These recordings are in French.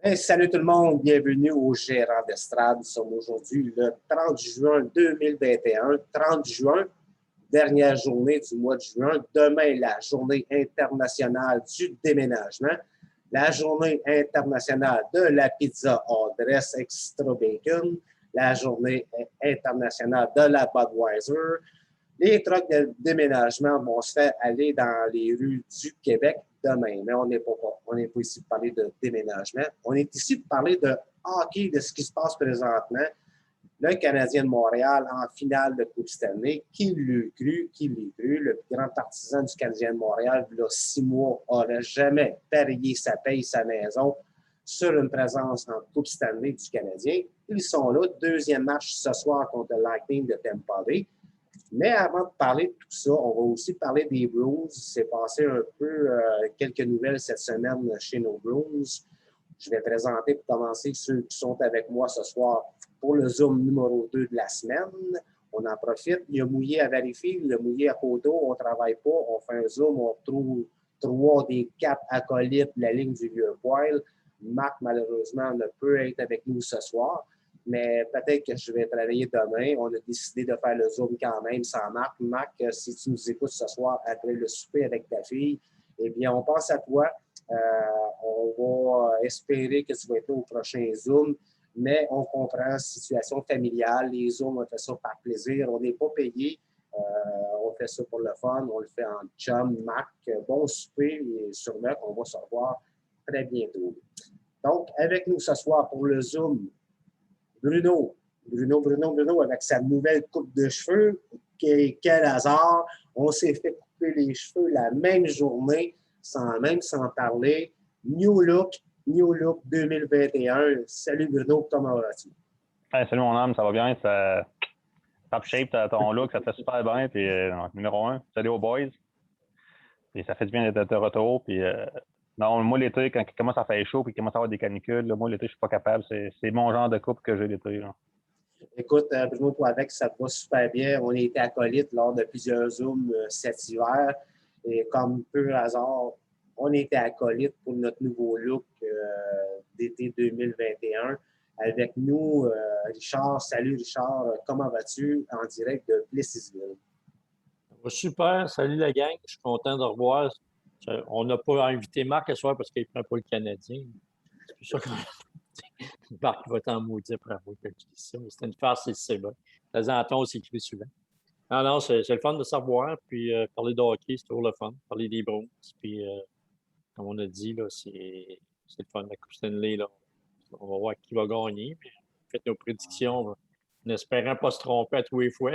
Hey, salut tout le monde, bienvenue au Gérant d'Estrade. Nous sommes aujourd'hui le 30 juin 2021. 30 juin, dernière journée du mois de juin. Demain, la journée internationale du déménagement. La journée internationale de la pizza all dress extra bacon. La journée internationale de la Budweiser. Les trucks de déménagement vont se faire aller dans les rues du Québec demain. Mais on n'est pas ici pour parler de déménagement. On est ici pour parler de hockey, de ce qui se passe présentement. Le Canadien de Montréal en finale de Coupe Stanley. Qui l'a cru? Qui l'a cru? Le plus grand partisan du Canadien de Montréal, il y a 6 mois, n'aurait jamais parié sa paye, sa maison sur une présence en Coupe Stanley du Canadien. Ils sont là. Deuxième match ce soir contre le Lightning de Tampa Bay. Mais avant de parler de tout ça, on va aussi parler des Blues. C'est passé un peu quelques nouvelles cette semaine chez nos Blues. Je vais présenter pour commencer ceux qui sont avec moi ce soir pour le Zoom numéro 2 de la semaine. On en profite. Il y a Mouillé à vérifier, il y a Mouillé à Coteau. On ne travaille pas. On fait un Zoom. On trouve 3 des 4 acolytes de la ligne du Vieux-Poil. Marc, malheureusement, ne peut être avec nous ce soir. Mais peut-être que je vais travailler demain. On a décidé de faire le Zoom quand même sans Marc. Marc, si tu nous écoutes ce soir après le souper avec ta fille, eh bien, on pense à toi. On va espérer que tu vas être là au prochain Zoom, mais on comprend la situation familiale. Les Zooms, on fait ça par plaisir. On n'est pas payé. On fait ça pour le fun. On le fait en chum. Marc, bon souper et sûrement qu'on va se revoir très bientôt. Donc, avec nous ce soir pour le Zoom, Bruno, avec sa nouvelle coupe de cheveux. Quel hasard! On s'est fait couper les cheveux la même journée, sans parler. New Look 2021. Salut Bruno, comment vas-tu? Hey, salut mon âme, ça va bien? Top shape, ton look, ça te fait super bien. Puis, numéro 1, salut aux boys. Puis, ça fait du bien d'être de retour. Puis, non, moi, l'été, quand il commence à faire chaud puis qu'il commence à avoir des canicules, là, moi, l'été, je suis pas capable. C'est mon genre de coupe que j'ai l'été. Là. Écoute, Bruno, toi avec, ça te va super bien. On a été acolytes lors de plusieurs Zooms cet hiver. Et comme peu hasard, on était acolytes pour notre nouveau look d'été 2021. Avec nous, Richard. Salut Richard, comment vas-tu en direct de Plessisville? Ça va super, salut la gang, je suis content de revoir. On n'a pas invité Marc ce soir parce qu'il ne prend pas le Canadien. C'est pour ça que Marc va t'en maudire après moi que je dis ça. C'était une farce, c'est bon. De temps en temps, on s'écrit souvent. Non, c'est le fun de savoir. Puis parler de hockey, c'est toujours le fun. Parler des Browns. Puis, comme on a dit, là, c'est le fun. La Coupe Stanley, là, on va voir qui va gagner. Puis, faites nos prédictions en espérant pas se tromper à tous les fois.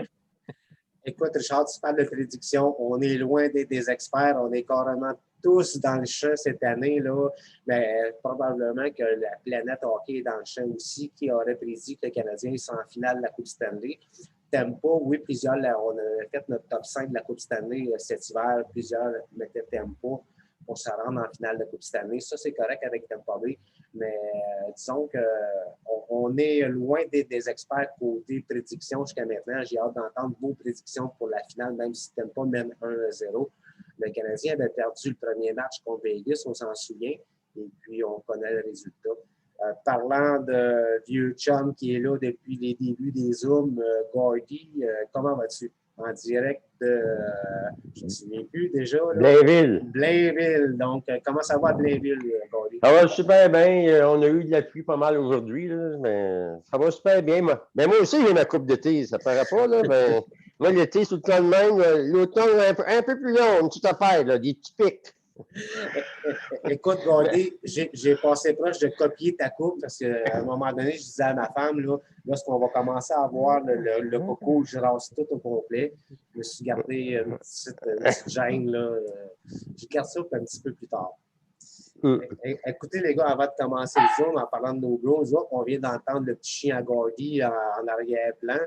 Écoute, Richard, tu parles de prédiction. On est loin d'être des experts. On est carrément tous dans le champ cette année, là. Mais probablement que la planète hockey est dans le champ aussi. Qui aurait prédit que le Canadien soit en finale de la Coupe Stanley? Tempo, oui, plusieurs, on a fait notre top 5 de la Coupe Stanley cet hiver. Plusieurs mettaient Tempo pour se rendre en finale de Coupe Stanley. Ça, c'est correct avec Tampa Bay. Mais disons qu'on est loin d'être des experts côté prédiction jusqu'à maintenant. J'ai hâte d'entendre vos prédictions pour la finale, même si Tampa mène 1-0. Le Canadien avait perdu le premier match contre Vegas, on s'en souvient. Et puis, on connaît le résultat. Parlant de vieux chum qui est là depuis les débuts des Zooms, Gordy, comment vas-tu? En direct de, je ne me souviens plus déjà. Là. Blainville. Blainville. Donc, comment ça va à Blainville, Gordy? Ça va super bien. On a eu de la pluie pas mal aujourd'hui, mais ça va super bien. Mais moi aussi, j'ai ma coupe d'été. Ça ne paraît pas, là, mais moi, l'été, c'est tout le temps le même. L'automne, un peu plus long, une petite affaire, là, des petits pics. Écoute, Gordy, j'ai passé proche de copier ta coupe parce qu'à un moment donné, je disais à ma femme, là, lorsqu'on va commencer à voir le coco, je rase tout au complet. Je me suis gardé une petite gêne. Là. Je garde ça un petit peu plus tard. Écoutez, les gars, avant de commencer le Zoom, en parlant de nos gros, on vient d'entendre le petit chien à Gordy en arrière-plan.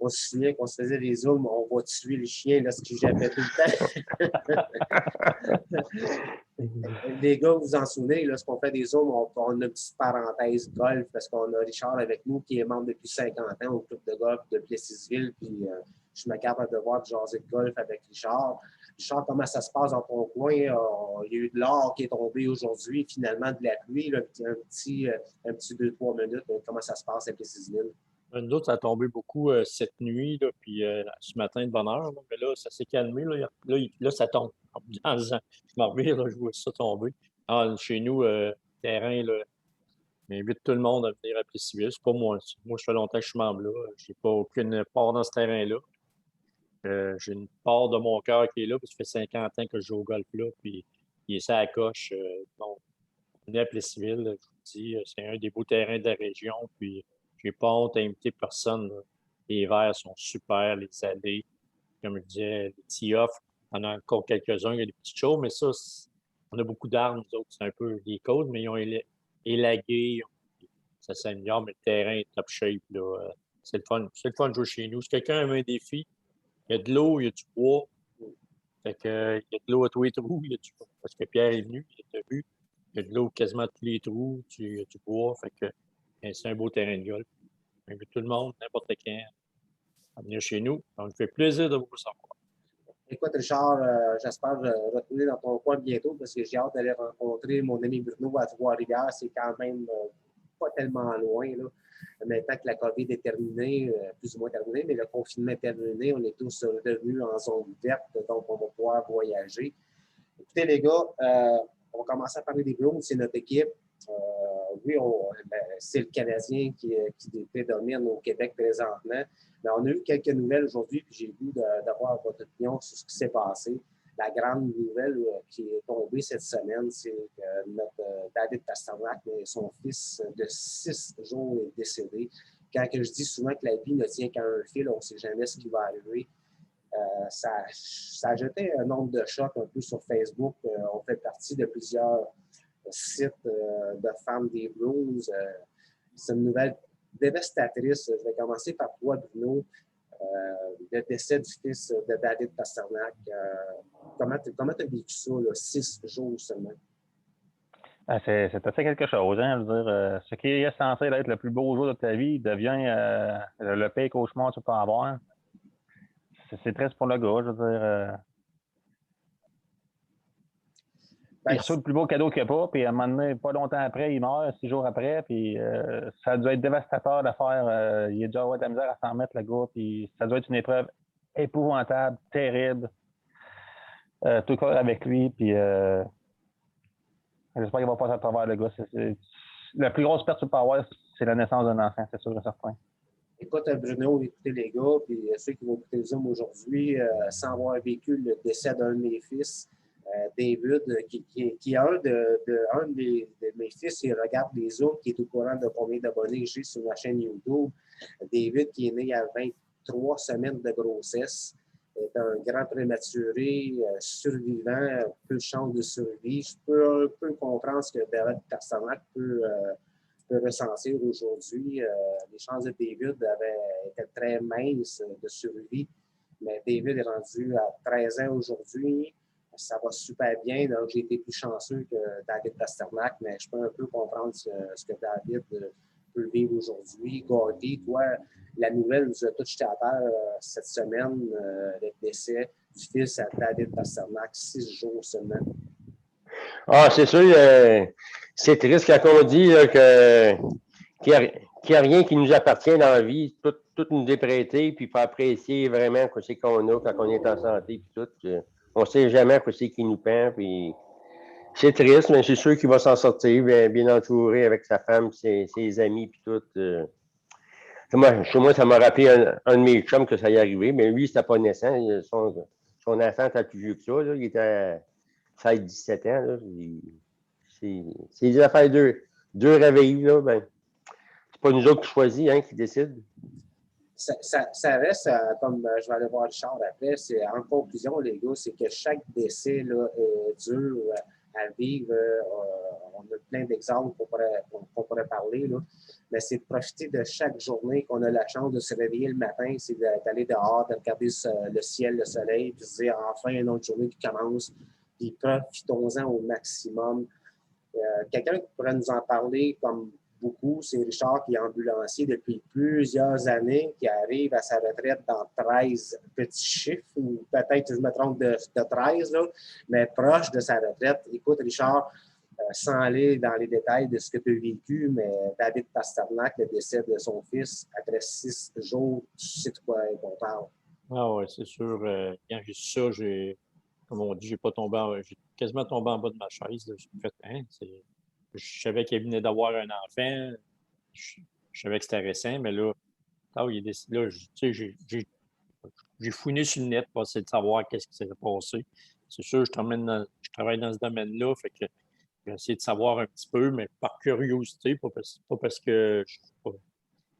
On se souvient qu'on se faisait des zooms, on va tuer le chien, là, ce que j'appelle tout le temps. Les gars, vous vous en souvenez, lorsqu'on fait des zooms, on a une petite parenthèse golf parce qu'on a Richard avec nous qui est membre depuis 50 ans au club de golf de Plessisville. Puis je me garde à devoir de jaser de golf avec Richard. Richard, comment ça se passe dans ton coin? Il y a eu de l'or qui est tombé aujourd'hui, finalement de la pluie, là, un petit 2-3 minutes. Comment ça se passe avec les Ciseline? Nous autres, ça a tombé beaucoup cette nuit, là, puis ce matin de bonne heure. Là, mais là, ça s'est calmé. Là, ça tombe. En disant, je m'en reviens, là, je vois ça tomber. Chez nous, terrain, là, j'invite tout le monde à venir à Plessisville. C'est pas moi. Moi, je fais longtemps que je suis membre là. Je n'ai pas aucune part dans ce terrain-là. J'ai une part de mon cœur qui est là, parce que ça fait 50 ans que je joue au golf là, puis il est ça à la coche. Donc, venez à Plessisville, je vous dis, c'est un des beaux terrains de la région, puis j'ai pas honte à inviter personne, là. Les verts sont super, les allées, comme je disais, les tee-offs, on a encore quelques-uns, il y a des petites choses, mais ça, on a beaucoup d'arbres, nous autres, c'est un peu des côtes, mais ils ont élagué, ça s'améliore, mais le terrain est top shape, là. C'est le fun. C'est le fun de jouer chez nous. Si quelqu'un a un défi, il y a de l'eau, il y a du bois. Fait que, il y a de l'eau à tous les trous. Parce que Pierre est venu, il a vu. Il y a de l'eau quasiment à tous les trous. Il y a du bois. Fait que c'est un beau terrain de golf. J'invite tout le monde, n'importe quand, à venir chez nous. Ça me fait plaisir de vous recevoir. Écoute, Richard, j'espère retourner dans ton coin bientôt parce que j'ai hâte d'aller rencontrer mon ami Bruno à Trois-Rivières. C'est quand même pas tellement loin, là. Maintenant que la COVID est terminée, plus ou moins terminée, mais le confinement est terminé, on est tous revenus en zone verte, donc on va pouvoir voyager. Écoutez, les gars, on va commencer à parler des Browns, c'est notre équipe. Oui, c'est le Canadien qui prédomine au Québec présentement. Mais on a eu quelques nouvelles aujourd'hui, puis j'ai le goût d'avoir votre opinion sur ce qui s'est passé. La grande nouvelle qui est tombée cette semaine, c'est que notre David Pastrnak, son fils de 6 jours, est décédé. Quand je dis souvent que la vie ne tient qu'à un fil, on ne sait jamais ce qui va arriver. Ça a jeté un nombre de chocs un peu sur Facebook. On fait partie de plusieurs sites de fans des Blues. C'est une nouvelle dévastatrice. Je vais commencer par toi, Bruno. Le décès du fils de David Pastrnak. Comment tu as vécu ça, là, 6 jours seulement? C'est assez quelque chose. Hein, je veux dire, ce qui est censé être le plus beau jour de ta vie devient le pire cauchemar que tu peux avoir. C'est triste pour le gars. Je veux dire, il reçoit le plus beau cadeau qu'il n'y a pas, puis à un moment donné, pas longtemps après, il meurt, 6 jours après, puis ça a dû être dévastateur de faire. Il a dû avoir de la misère à s'en mettre, le gars, puis ça doit être une épreuve épouvantable, terrible. Tout le corps avec lui, puis j'espère qu'il va passer à travers le gars. La plus grosse perte que tu peux avoir, c'est la naissance d'un enfant, c'est sûr et certain. Écoute, Bruno, écoutez les gars, puis ceux qui vont écouter le Zoom aujourd'hui, sans avoir vécu le décès d'un de mes fils, David, qui est un de mes fils, il regarde les Zooms, qui est au courant de combien d'abonnés j'ai sur ma chaîne YouTube. David, qui est né à 23 semaines de grossesse, est un grand prématuré, survivant, peu de chance de survie. Je peux un peu comprendre ce que David Pastrnak peut ressentir aujourd'hui. Les chances de David étaient très minces de survie, mais David est rendu à 13 ans aujourd'hui. Ça va super bien. Donc, j'ai été plus chanceux que David Pastrnak, mais je peux un peu comprendre ce que David peut vivre aujourd'hui. Gordy, toi, la nouvelle nous a tout jeté à terre cette semaine, le décès du fils à David Pastrnak, 6 jours seulement. Ah, c'est sûr, c'est triste quand on dit là, qu'il n'y a rien qui nous appartient dans la vie. Tout nous est prêté, puis il faut apprécier vraiment ce qu'on a quand on est en santé, puis tout. On ne sait jamais ce qui nous peint, puis c'est triste, mais c'est sûr qu'il va s'en sortir, bien entouré avec sa femme, ses amis, puis tout. Chez moi, ça m'a rappelé un de mes chums que ça y est arrivé, mais lui, c'était pas naissant. Son enfant était plus vieux que ça, là. Il était à 17 ans. Là. C'est des affaires deux réveils, là, ben, c'est pas nous autres qui choisissons, hein, qui décident. Ça reste, comme je vais aller voir Richard après, c'est en conclusion, les gars, c'est que chaque décès là, est dur à vivre. On a plein d'exemples qu'on pourrait parler, là. Mais c'est de profiter de chaque journée qu'on a la chance de se réveiller le matin, c'est d'aller dehors, de regarder le ciel, le soleil, puis de se dire enfin une autre journée qui commence, puis profitons-en au maximum. Quelqu'un qui pourrait nous en parler comme beaucoup. C'est Richard qui est ambulancier depuis plusieurs années, qui arrive à sa retraite dans 13 petits chiffres, ou peut-être que je me trompe de 13, là, mais proche de sa retraite. Écoute, Richard, sans aller dans les détails de ce que tu as vécu, mais David Pasternak, le décès de son fils, après 6 jours, tu sais de quoi on parle. Ah oui, c'est sûr. Quand j'ai su ça, comme on dit, j'ai quasiment tombé en bas de ma chaise. Là. J'ai fait, hein, je savais qu'il venait d'avoir un enfant. Je savais que c'était récent, mais là, il est décédé. Là, tu sais, j'ai fouiné sur le net pour essayer de savoir qu'est-ce qui s'est passé. C'est sûr, je travaille dans ce domaine-là, fait que j'ai essayé de savoir un petit peu, mais par curiosité, pas parce que je pas.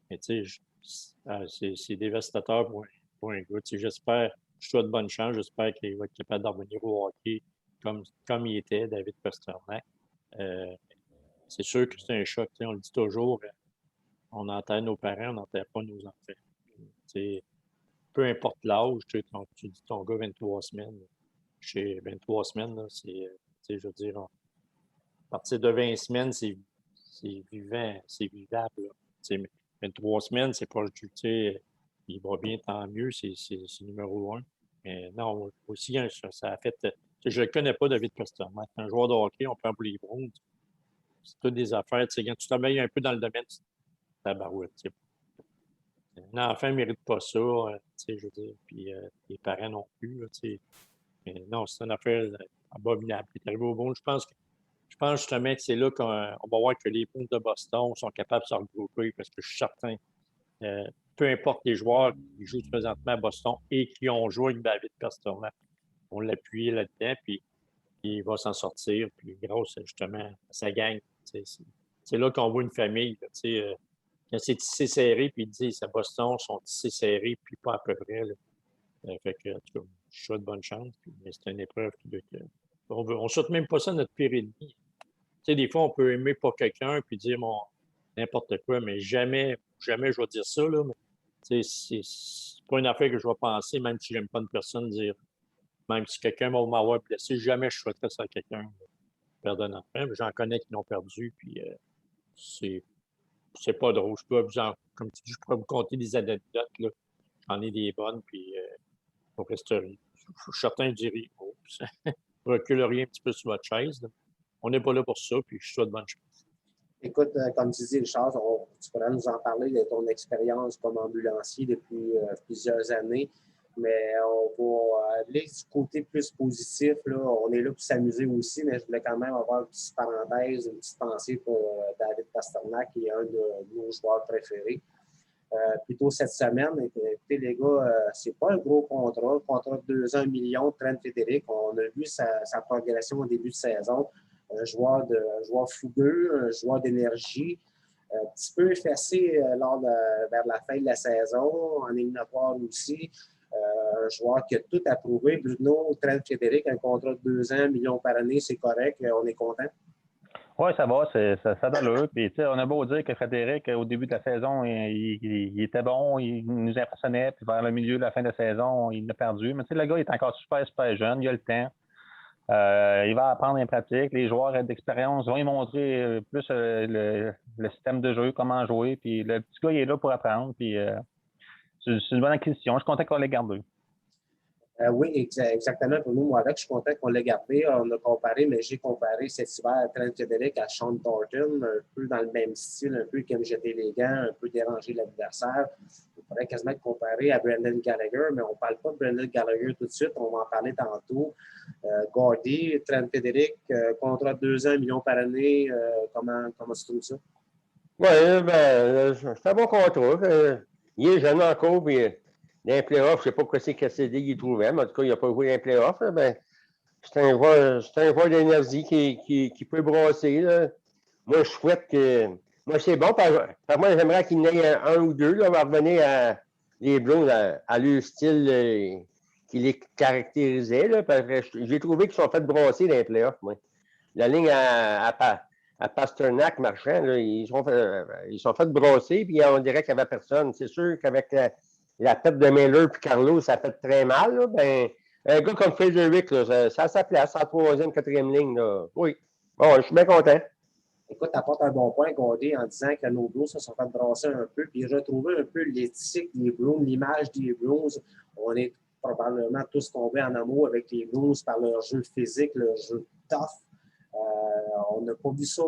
Mais tu sais, c'est dévastateur pour un gars. Tu sais, je souhaite bonne chance, j'espère qu'il va être capable de revenir au hockey comme il était, David Pasternak. C'est sûr que c'est un choc. Tu sais, on le dit toujours, on enterre nos parents, on n'enterre pas nos enfants. Tu sais, peu importe l'âge, tu dis ton gars 23 semaines. Chez 23 semaines, là, tu sais, je veux dire, à partir de 20 semaines, c'est vivant, c'est vivable. Là. Tu sais, 23 semaines, c'est proche du, tu sais, il va bien, tant mieux, c'est numéro un. Mais non, aussi, hein, ça a fait. Je ne connais pas, David Pasternak. Un joueur de hockey, on prend pour les Browns. C'est toutes des affaires. Tu sais, quand tu travailles un peu dans le domaine, c'est tabarouette. Tu sais. Un enfant ne mérite pas ça, tu sais, je veux dire. Puis les parents non plus, là, tu sais. Mais non, c'est une affaire abominable. Il est arrivé au bon. Je pense justement que c'est là qu'on va voir que les Bruins de Boston sont capables de se regrouper parce que je suis certain, peu importe les joueurs qui jouent présentement à Boston et qui ont joué avec David Pasternak, on l'appuie là-dedans, puis il va s'en sortir, puis grâce justement à sa gang. C'est là qu'on voit une famille. Là, quand c'est tissé serré, puis ils disent à Boston, sont tissés serrés, puis pas à peu près. Là. Fait que, en tout cas, je souhaite bonne chance, puis, mais c'est une épreuve on ne souhaite même pas ça à notre pire ennemi. Tu sais, des fois, on peut aimer pas quelqu'un, puis dire n'importe quoi, mais jamais je vais dire ça, là. Mais, c'est pas une affaire que je vais penser, même si j'aime pas une personne, dire, même si quelqu'un va m'avoir blessé, jamais je souhaiterais ça à quelqu'un, perdre un enfant. J'en connais qui l'ont perdu, puis c'est pas drôle. Comme tu dis, je pourrais vous conter des anecdotes, là. J'en ai des bonnes, puis on resterait. Je suis certain que je dirais, vous reculeriez un petit peu sur votre chaise. Là. On n'est pas là pour ça, puis je souhaite bonne chance. Écoute, comme tu dis, Richard, tu pourrais nous en parler de ton expérience comme ambulancier depuis plusieurs années, mais on va aller du côté plus positif. Là. On est là pour s'amuser aussi, mais je voulais quand même avoir une petite parenthèse, une petite pensée pour David Pasternak, qui est un de nos joueurs préférés. Plutôt cette semaine, écoutez, les gars, c'est pas un gros contrat de 2 ans, 1 million, Trent Frédéric. On a vu sa progression au début de saison. Un joueur fougueux, un joueur d'énergie, un petit peu effacé vers la fin de la saison, en éliminatoire aussi. Un joueur qui a tout approuvé. Bruno, Trent Frédéric, un contrat de 2 ans, 1 million par année, c'est correct, on est content. Oui, ça va, ça d'allure. Puis, on a beau dire que Frédéric, au début de la saison, il était bon, il nous impressionnait, puis vers le milieu de la fin de la saison, il l'a perdu. Mais le gars, il est encore super, super jeune, il a le temps. Il va apprendre en pratique. Les joueurs d'expérience vont lui montrer plus le système de jeu, comment jouer. Puis le petit gars, il est là pour apprendre. Puis c'est une bonne acquisition. Je suis content qu'on l'ait gardé. Oui, exactement. Pour nous, moi, avec, je suis content qu'on l'ait gardé. On a comparé, mais j'ai comparé cet hiver Trent Frédéric à Sean Thornton, un peu dans le même style, un peu comme jeter les gants, un peu déranger l'adversaire. On pourrait quasiment le comparer à Brendan Gallagher, mais on ne parle pas de Brendan Gallagher tout de suite. On va en parler tantôt. Gordy, Trent Frédéric, contrat de 2 ans, 1 million par année. Comment tu trouves ça? Oui, c'est un bon contrat. Il est jeune encore, puis dans les playoffs, je ne sais pas quoi c'est KCD il trouvait, mais en tout cas, il n'a pas joué dans les playoffs. Ben, c'est un joueur d'énergie qui peut brasser. Là. Moi, je souhaite que. Moi, c'est bon. Moi, j'aimerais qu'il y en ait un ou deux. Là, on va revenir à les Blues à leur style qui les caractérisait. Là, parce que j'ai trouvé qu'ils sont fait brasser dans les playoffs. Moi. La ligne à Pasternak, Marchand, là, ils sont fait brasser, puis on dirait qu'il n'y avait personne. C'est sûr qu'avec la perte de Miller et Carlo, ça fait très mal. Là. Ben, un gars comme Frédéric, ça a sa place, en 3e, 4e ligne. Là. Oui. Bon, je suis bien content. Écoute, tu apportes un bon point, Gordy, en disant que nos Blues se sont fait brasser un peu, puis retrouver un peu l'éthique des Blues, l'image des Blues. On est probablement tous tombés en amour avec les Blues par leur jeu physique, leur jeu tough. On n'a pas vu ça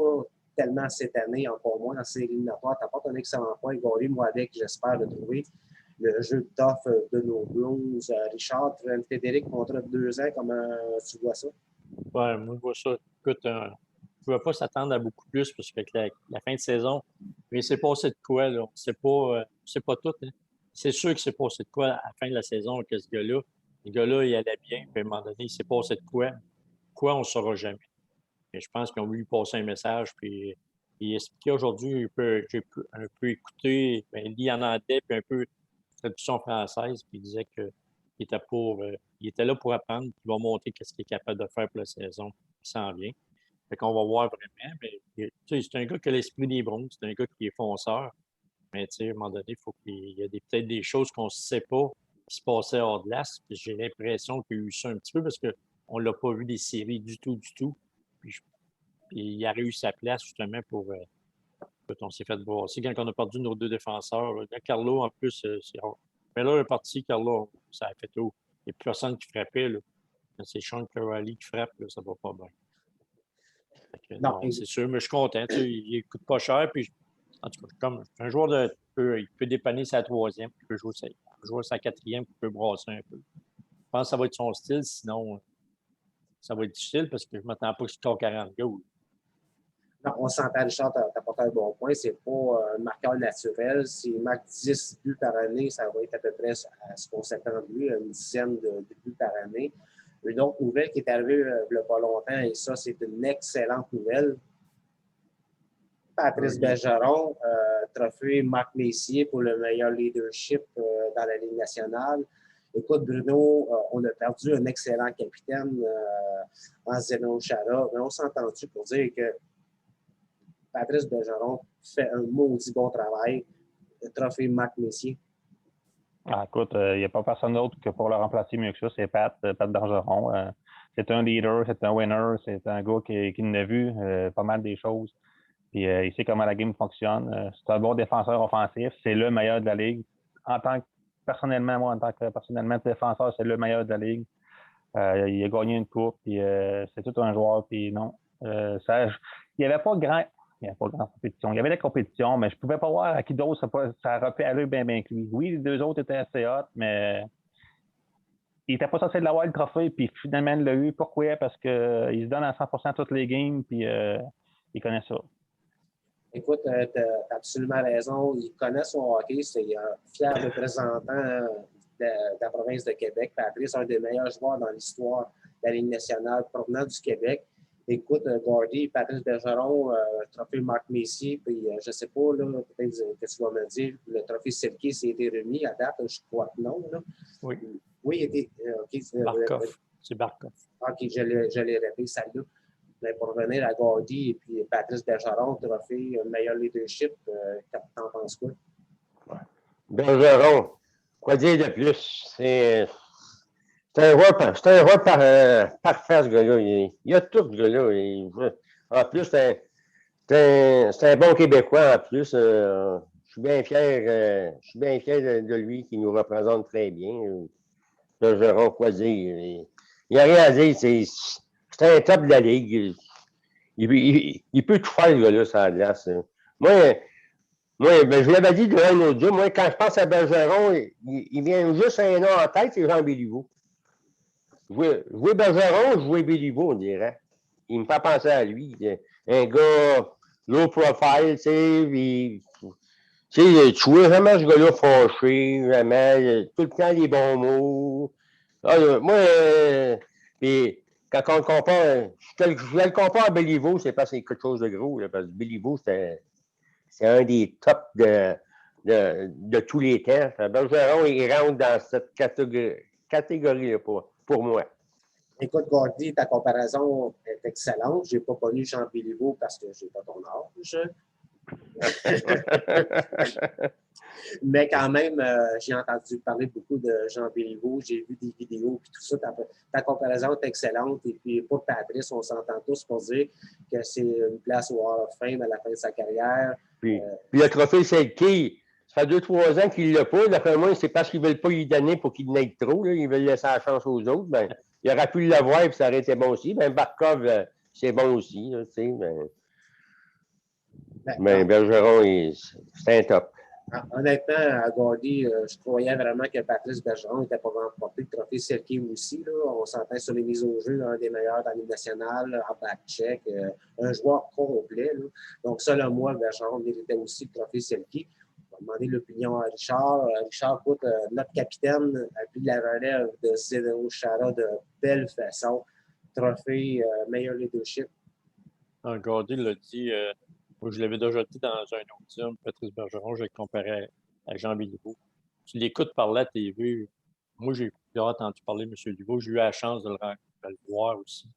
tellement cette année, encore moins en série éliminatoire. Tu apportes un excellent point, Gordy, moi avec, j'espère le trouver. Le jeu tough de nos Blues. Richard, Frédéric, contrat de 2 ans, comment tu vois ça? Ouais, moi, je vois ça. Écoute, on ne pouvait pas s'attendre à beaucoup plus parce qu'avec la fin de saison, mais il s'est passé de quoi, là? On ne sait pas tout. Hein. C'est sûr qu'il s'est passé de quoi à la fin de la saison que ce gars-là. Le gars-là, il allait bien, puis à un moment donné, il s'est passé de quoi? Quoi, on ne saura jamais. Et je pense qu'ils ont voulu lui passer un message, puis il expliquait aujourd'hui, un peu écouté, ben, il lit en anglais, puis un peu traduction française, puis il disait qu'il était il était là pour apprendre, puis il va montrer qu'est-ce qu'il est capable de faire pour la saison qui s'en vient. Fait qu'on va voir vraiment, mais tu sais, c'est un gars qui a l'esprit des Bronx, c'est un gars qui est fonceur, mais tu sais, à un moment donné, il faut qu'il y a peut-être des choses qu'on ne sait pas qui se passaient hors de glace, puis j'ai l'impression qu'il y a eu ça un petit peu parce qu'on ne l'a pas vu des séries du tout, du tout. Puis, puis il a réussi sa place justement pour on s'est fait brasser quand on a perdu nos 2 défenseurs. Là, Carlo, en plus, c'est rare. Mais là, il est parti, Carlo, ça a fait tout. Il n'y a plus personne qui frappait. Là. Quand c'est Sean Corrali qui frappe, là, ça va pas bien. Non, Non, c'est sûr, mais je suis content. Tu sais, il ne coûte pas cher. Puis, en tout cas, comme un joueur il peut dépanner sa troisième, puis il peut jouer sa quatrième, puis il peut brasser un peu. Je pense que ça va être son style, sinon ça va être difficile parce que je ne m'attends pas qu'il score 40 goals. non, on s'entend, Richard, tu as apporté un bon point. C'est pas un marqueur naturel. S'il marque 10 buts par année, ça va être à peu près à ce qu'on s'attend de lui, une dizaine de buts par année. Une autre nouvelle qui est arrivée il n'y a pas longtemps, et ça, c'est une excellente nouvelle. Patrice Bergeron, trophée Marc Messier pour le meilleur leadership dans la Ligue nationale. Écoute, Bruno, on a perdu un excellent capitaine en Zdeno Chara, mais on s'est entendu pour dire que Patrice Bergeron fait un maudit bon travail. Le trophée Marc Messier. Ah, écoute, il n'y a pas personne d'autre que pour le remplacer mieux que ça. C'est Pat Bergeron. C'est un leader, c'est un winner, c'est un gars qui en a vu pas mal des choses. Puis il sait comment la game fonctionne. C'est un bon défenseur offensif. C'est le meilleur de la ligue. Personnellement, moi, en tant que défenseur, c'est le meilleur de la ligue. Il a gagné une coupe, puis c'est tout un joueur. Puis non, il n'y avait pas grand. Il n'y avait pas grande compétition. Il y avait des compétitions, mais je ne pouvais pas voir à qui d'autre ça aurait pu aller bien que lui. Oui, les 2 autres étaient assez hot, mais il n'était pas censé l'avoir le trophée, puis finalement, il l'a eu. Pourquoi? Parce qu'il se donne à 100% toutes les games, puis il connaît ça. Écoute, tu as absolument raison. Il connaît son hockey. C'est un fier représentant de la province de Québec. Patrice, un des meilleurs joueurs dans l'histoire de la Ligue nationale provenant du Québec. Écoute, Gordy, Patrice Bergeron, trophée Marc Messier, puis je ne sais pas, là, peut-être que tu vas me dire, le trophée Selke s'est été remis à date, je crois que non. Là. Oui. Oui, il était. Barkov. C'est Barkov. OK, je l'ai répété, celle-là. Mais pour revenir à Gordy et puis Patrice Bergeron, trophée meilleur leadership, t'en penses quoi? Ouais. Bergeron, quoi dire de plus? C'est un joueur parfait, ce gars-là. Il a tout, ce gars-là. En plus, c'est un bon Québécois, en plus. Je suis bien fier, de lui qui nous représente très bien. Bergeron, quoi dire? Il n'y a rien à dire. C'est un top de la Ligue. Il peut tout faire, ce gars-là, sur la glace. Moi, ben, je l'avais dit devant un autre jour, moi, quand je pense à Bergeron, il vient juste un nom en tête, c'est Jean Béliveau. Jouer Bergeron, jouer Béliveau, on dirait. Il me fait penser à lui. Un gars low profile, tu sais, tu vois vraiment ce gars-là fâché, vraiment, tout le temps les bons mots. Moi, puis quand on le compare, je le compare à Béliveau, c'est parce que c'est quelque chose de gros, là, parce que Béliveau, c'est un des tops de tous les temps. Bergeron, il rentre dans cette catégorie-là pour moi. Écoute, Gordy, ta comparaison est excellente. Je n'ai pas connu Jean Béliveau parce que je n'ai pas ton âge. Mais quand même, j'ai entendu parler beaucoup de Jean Béliveau, j'ai vu des vidéos, puis tout ça. Ta comparaison est excellente. Et puis pour Patrice, on s'entend tous pour dire que c'est une place au Hall of Fame à la fin de sa carrière. Puis le trophée Selke, ça fait 2-3 ans qu'il ne l'a pas. D'après moi, c'est parce qu'ils ne veulent pas lui donner pour qu'il n'aille trop. Là. Ils veulent laisser la chance aux autres. Ben, il aurait pu l'avoir et ça aurait été bon aussi. Ben, Barkov, c'est bon aussi. Là, mais Bergeron, c'est un top. Honnêtement, à Gaudy, je croyais vraiment que Patrice Bergeron était pour remporter le trophée Selke aussi. Là. On s'entend sur les mises au jeu, un des meilleurs dans la Ligue nationale, en back-check, un joueur complet. Là. Donc, selon moi, Bergeron méritait aussi le trophée Selke. On va demander l'opinion à Richard. Richard, écoute, notre capitaine a pris la relève de Zdeno Chara de belle façon. Trophée, meilleur leadership. Gaudy l'a dit. Moi, je l'avais déjà dit dans un audition, Patrice Bergeron, je le comparais à Jean Béliveau. Tu l'écoutes parler à la TV. Moi, j'ai entendu parler de M. Béliveau. J'ai eu la chance de le voir aussi.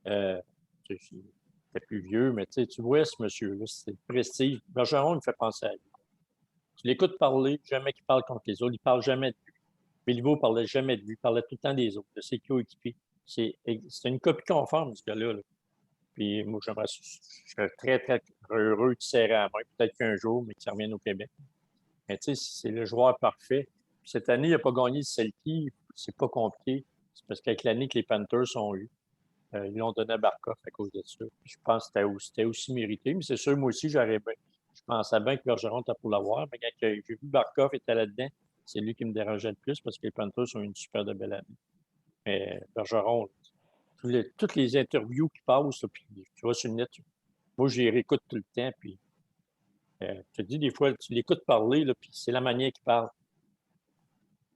Il était plus vieux, mais tu vois ce monsieur-là, c'est le prestige. Bergeron me fait penser à lui. Tu l'écoutes parler, jamais qu'il parle contre les autres. Il ne parle jamais de lui. Béliveau ne parlait jamais de lui. Il parlait tout le temps des autres, de ses coéquipiers. C'est une copie conforme, ce gars-là. Là. Puis moi, je serais très, très heureux de serrer la main, peut-être qu'un jour, mais qu'il revienne au Québec. Mais tu sais, c'est le joueur parfait. Puis cette année, il n'a pas gagné le Selke. C'est pas compliqué. C'est parce qu'avec l'année que les Panthers ont eu, ils l'ont donné à Barkov à cause de ça. Puis je pense que c'était aussi mérité. Mais c'est sûr, moi aussi, je pensais bien que Bergeron était pour l'avoir. Mais quand j'ai vu Barkov était là-dedans, c'est lui qui me dérangeait le plus parce que les Panthers ont eu une super de belle année. Mais Bergeron, toutes les interviews qui passent, puis tu vois sur le net, moi, je les réécoute tout le temps, puis je te dis, des fois, tu l'écoutes parler, là, puis c'est la manière qu'il parle.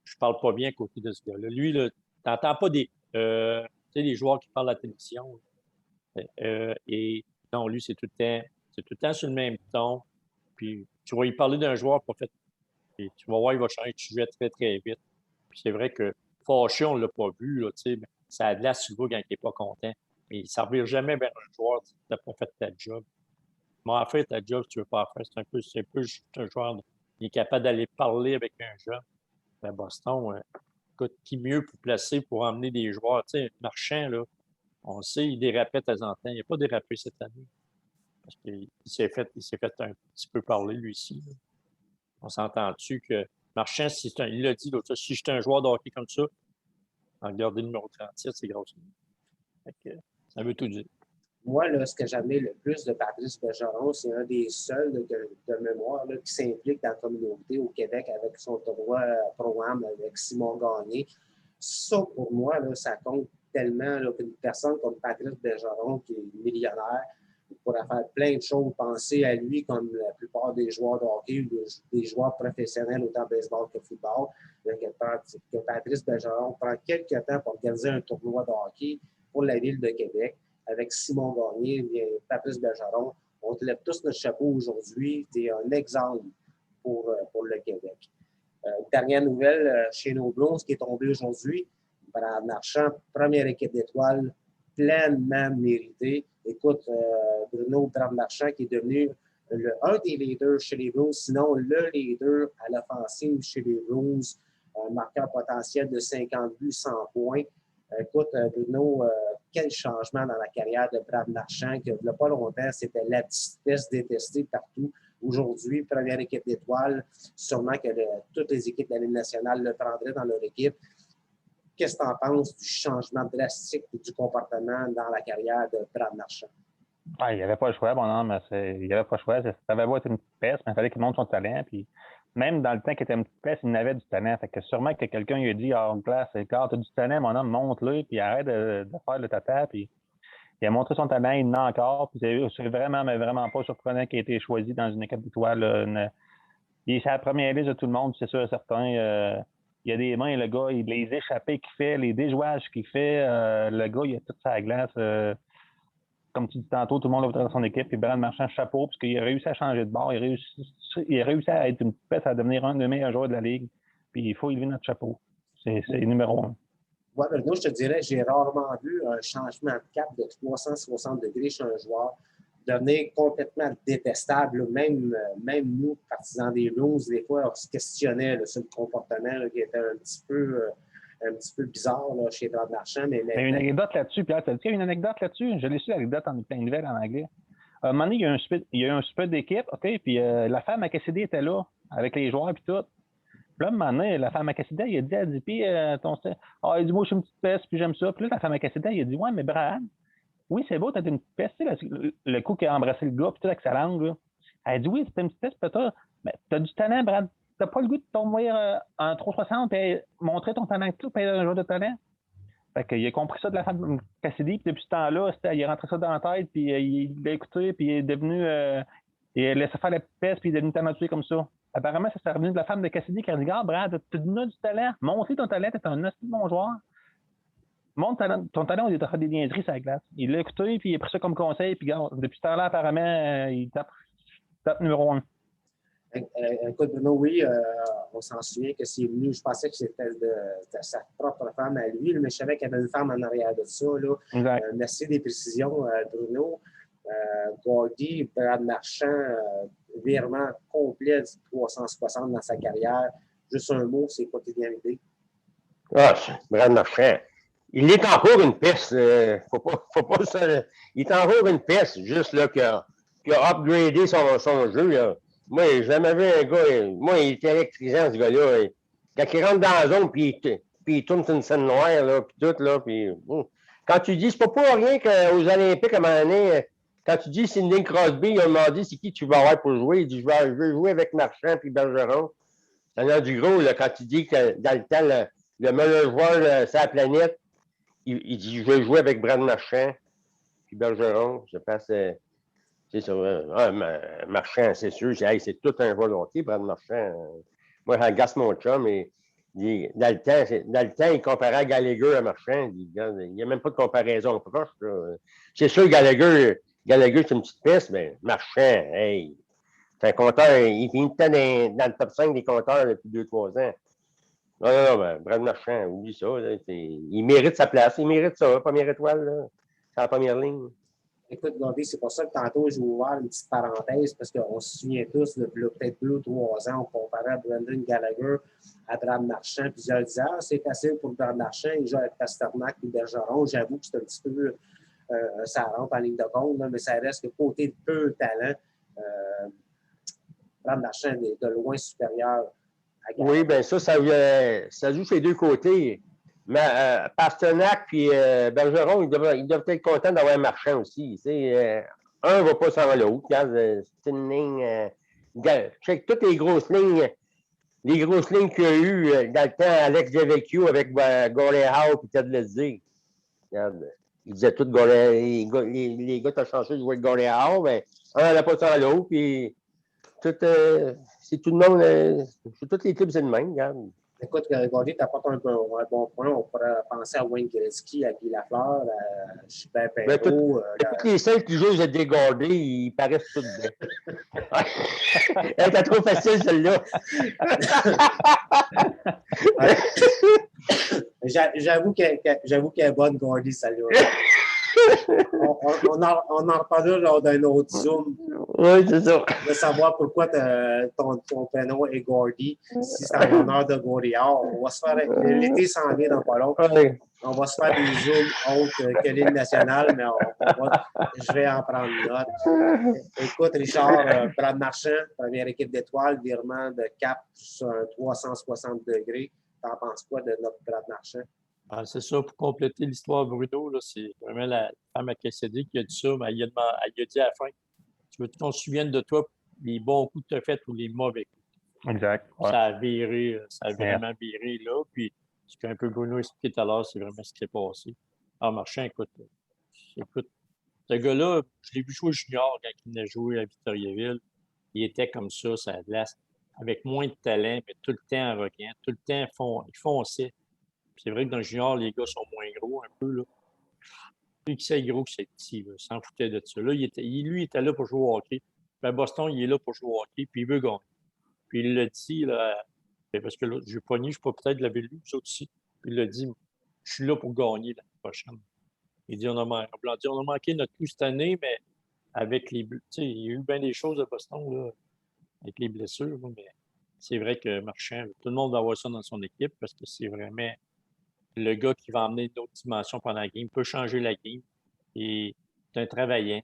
Je parle pas bien à côté de ce gars-là. Lui, tu n'entends pas des joueurs qui parlent à la télévision. Et non, lui, c'est tout le temps sur le même ton. Puis tu vas y parler d'un joueur pas fait. Et tu vas voir, il va changer de sujet très, très vite. Puis c'est vrai que fâché, on ne l'a pas vu, là, tu sais, mais ça a de la sur le quand il n'est pas content. Mais ça ne revient jamais vers un joueur qui n'a pas fait ta job. Comment faire ta job, tu ne veux pas faire? C'est un peu juste un joueur qui est capable d'aller parler avec un jeune. À Boston, écoute, qui mieux pour placer pour emmener des joueurs? Tu sais, Marchand, là, on le sait, il dérapait de temps en temps. Il n'a pas dérapé cette année. Parce qu'il s'est fait un petit peu parler, lui aussi. Là. On s'entend-tu que Marchand, il l'a dit l'autre fois, si j'étais un joueur de hockey comme ça, en garder le numéro 37, c'est gros. Ça veut tout dire. Moi, là, ce que j'aimais le plus de Patrice Bergeron, c'est un des seuls de mémoire là, qui s'implique dans la communauté au Québec avec son tournoi Pro-Am avec Simon Gagné. Ça, pour moi, là, ça compte tellement qu'une personne comme Patrice Bergeron, qui est millionnaire, pourrait faire plein de choses, penser à lui comme la plupart des joueurs de hockey ou des joueurs professionnels, autant baseball que football. Que Patrice Bergeron prend quelques temps pour organiser un tournoi de hockey pour la ville de Québec avec Simon Gagné et Patrice Bergeron. On te lève tous notre chapeau aujourd'hui. Tu es un exemple pour le Québec. Dernière nouvelle chez nos Blues qui est tombée aujourd'hui. Brad Marchand, première équipe d'étoiles, pleinement méritée. Écoute, Bruno Brad Marchand qui est devenu un des leaders chez les Blues, sinon le leader à l'offensive chez les Blues, un marqueur potentiel de 50 buts, 100 points. Écoute, Bruno, quel changement dans la carrière de Brad Marchand, que il n'y a pas longtemps, c'était la vitesse détestée partout. Aujourd'hui, première équipe d'étoiles, sûrement que toutes les équipes de la Ligue nationale le prendraient dans leur équipe. Qu'est-ce que tu en penses du changement drastique du comportement dans la carrière de Brad Marchand? Il n'y avait pas le choix, bonhomme. Il n'y avait pas le choix. Ça avait beau être une petite peste, mais il fallait qu'il montre son talent. Puis même dans le temps qu'il était une petite peste, il avait du talent. Fait que sûrement que quelqu'un lui a dit en classe, quand tu as du talent, mon homme, montre-le, puis arrête de faire le tata. Puis il a montré son talent, il en a encore. Puis c'est vraiment, mais vraiment pas surprenant qu'il ait été choisi dans une équipe d'étoiles. Il est à la première liste de tout le monde, c'est sûr, certain. Il y a des mains, le gars, les échappées qu'il fait, les déjouages qu'il fait, le gars, il a tout ça à la glace. Comme tu dis tantôt, tout le monde a dans son équipe. Puis Brad Marchand, chapeau, parce qu'il a réussi à changer de bord. Il a réussi à être une peste, à devenir un des meilleurs joueurs de la Ligue. Puis il faut élever notre chapeau. C'est numéro 1. Moi, Bruno, je te dirais, j'ai rarement vu un changement de cap de 360 degrés chez un joueur. devenir complètement détestable. Même nous, partisans des Blues, des fois, on se questionnait là, sur le comportement là, qui était un petit peu bizarre là, chez Brad Marchand. Mais une anecdote là-dessus, Pierre, t'as dit qu'il y a une anecdote là-dessus? Je l'ai su, l'anecdote en plein nouvelle en anglais. À un moment donné, il y a eu un super d'équipe, OK, puis la femme à Cassidy était là, avec les joueurs puis tout. Puis là, un moment donné, la femme à Cassidy, elle dit, puis il dit, moi, je suis une petite peste, puis j'aime ça. Puis là, la femme à Cassidy, elle dit, ouais, mais Brad, oui, c'est beau, t'as une petite peste, tu sais, le coup qui a embrassé le gars, puis tout avec sa langue, là. Elle dit, oui, c'était une petite peste, peut-être, mais t'as du talent, Brad. T'as pas le goût de tomber en 360 et montrer ton talent que tu as un joueur de talent. Fait qu'il a compris ça de la femme Cassidy, puis depuis ce temps-là, il est rentré ça dans la tête, puis il l'a écouté, puis il est devenu. Il a laissé faire la peste, puis il est devenu talentueux comme ça. Apparemment, ça s'est revenu de la femme de Cassidy qui a dit, regarde, Brad, tu as du talent, montre ton talent, t'es un assez bon joueur. Montre ton talent au lieu de faire des niaiseries sur la glace. Il l'a écouté, puis il a pris ça comme conseil, puis regarde, depuis ce temps-là, apparemment, il tape numéro 1. Écoute, Bruno, oui, on s'en souvient que c'est venu. Je pensais que c'était de sa propre femme à lui, mais je savais qu'il y avait une femme en arrière de ça. Là. Merci des précisions, Bruno. Gordy, Brad Marchand, virement complet du 360 dans sa carrière. Juste un mot, c'est quoi tes idée? Ah, Brad Marchand. Il est encore une piste. Faut pas ça. Il est encore une piste, juste là, qui a upgradé son jeu. Là. Moi, j'ai jamais vu un gars. Moi, il était électrisant, ce gars-là. Quand il rentre dans la zone, puis il tourne sur une scène noire, là, puis tout, là. Puis, quand tu dis, c'est pas pour rien qu'aux Olympiques, à un moment donné, quand tu dis Sidney Crosby, il a demandé c'est qui tu vas avoir pour jouer. Il dit, je veux jouer avec Marchand puis Bergeron. Ça a du gros, là, quand tu dis que dans le temps, le meilleur joueur sur la planète, il dit, je veux jouer avec Brad Marchand puis Bergeron. Je pense c'est ça. Marchand, c'est sûr. C'est tout un volonté, Brad Marchand. Moi, je regarde mon chum, et dans le temps, il comparait à Gallagher à Marchand. Il n'y a même pas de comparaison proche. Là. C'est sûr, Gallagher, c'est une petite piste, mais Marchand, hey, c'est un compteur. Il finit dans le top 5 des compteurs depuis 2-3 ans. Non, ben, Brad Marchand, oublie ça. Là, il mérite sa place. Il mérite ça, première étoile. Là. C'est la première ligne. Écoute, Gordy, c'est pour ça que tantôt, j'ai ouvert une petite parenthèse parce qu'on se souvient tous, peut-être 2 ou 3 ans, on comparait Brendan Gallagher à Brad Marchand. Plusieurs disaient, c'est facile pour Brad Marchand, il joue avec Pasternak et Bergeron. J'avoue que c'est un petit peu, ça rentre en ligne de compte, là, mais ça reste que côté de peu de talent, Brad Marchand est de loin supérieur à Gallagher. Oui, bien ça joue sur les deux côtés. Mais Pasternak et Bergeron, ils doivent être contents d'avoir un Marchand aussi. Un ne va pas sans l'autre. C'est une ligne. Check toutes les grosses lignes qu'il y a eu dans le temps, Alex Devecchio avec Gordie Howe et Ted Leslie. Regarde, ils disaient tous, les gars, t'as changé de jouer avec Gordie Howe, mais un n'a pas sans l'autre. Puis c'est tout le monde. C'est toutes les clubs, c'est le même. Regarde. Écoute, Gordy, tu apportes un bon point. On pourrait penser à Wayne Gretzky, à Guy Lafleur, à Gilbert Perrault. Toutes les seuls qui jouent avec des Gordy, ils paraissent tous bien. Elle était trop facile, celle-là. J'avoue qu'elle est bonne, Gordy, celle-là. On en reparlera lors d'un autre Zoom. Oui, c'est ça. De savoir pourquoi ton prénom est Gordy, si c'est en l'honneur de Gordy. On va se faire. L'été s'en vient dans pas long. Oui. On va se faire des Zooms autres que l'île nationale, mais je vais en prendre note. Écoute, Richard, Brad Marchand, première équipe d'étoiles, virement de cap sur un 360 degrés. T'en penses quoi de notre Brad Marchand? C'est ça, pour compléter l'histoire, Bruno, là, c'est vraiment la femme à Cassidy qui a dit ça, mais elle a dit à la fin, tu veux qu'on se souvienne de toi, les bons coups que tu as faits ou les mauvais coups. Exact. Ouais. Ça a vraiment viré là, puis ce qu'un peu Bruno expliquait tout à l'heure, c'est vraiment ce qui s'est passé. Alors, Marchand, écoute, ce gars-là, je l'ai vu jouer junior quand il venait jouer à Victoriaville. Il était comme ça la glace, avec moins de talent, mais tout le temps arrogant, tout le temps il fonçait. C'est vrai que dans le junior, les gars sont moins gros un peu. Là. Plus que c'est gros que c'est petit, là, s'en foutait de ça. Là, lui, il était là pour jouer au hockey. Puis à Boston, il est là pour jouer au hockey, puis il veut gagner. Puis il l'a dit, là, parce que là, j'ai pogné, je sais pas, peut-être l'avais lu, vous autres aussi. Puis il l'a dit, je suis là pour gagner l'année prochaine. Il dit, on a manqué notre coup cette année, mais avec les... Tu sais, il y a eu bien des choses à Boston, là, avec les blessures, là, mais c'est vrai que Marchand, tout le monde va avoir ça dans son équipe parce que c'est vraiment le gars qui va emmener d'autres dimensions pendant la game, peut changer la game. Et c'est un travaillant.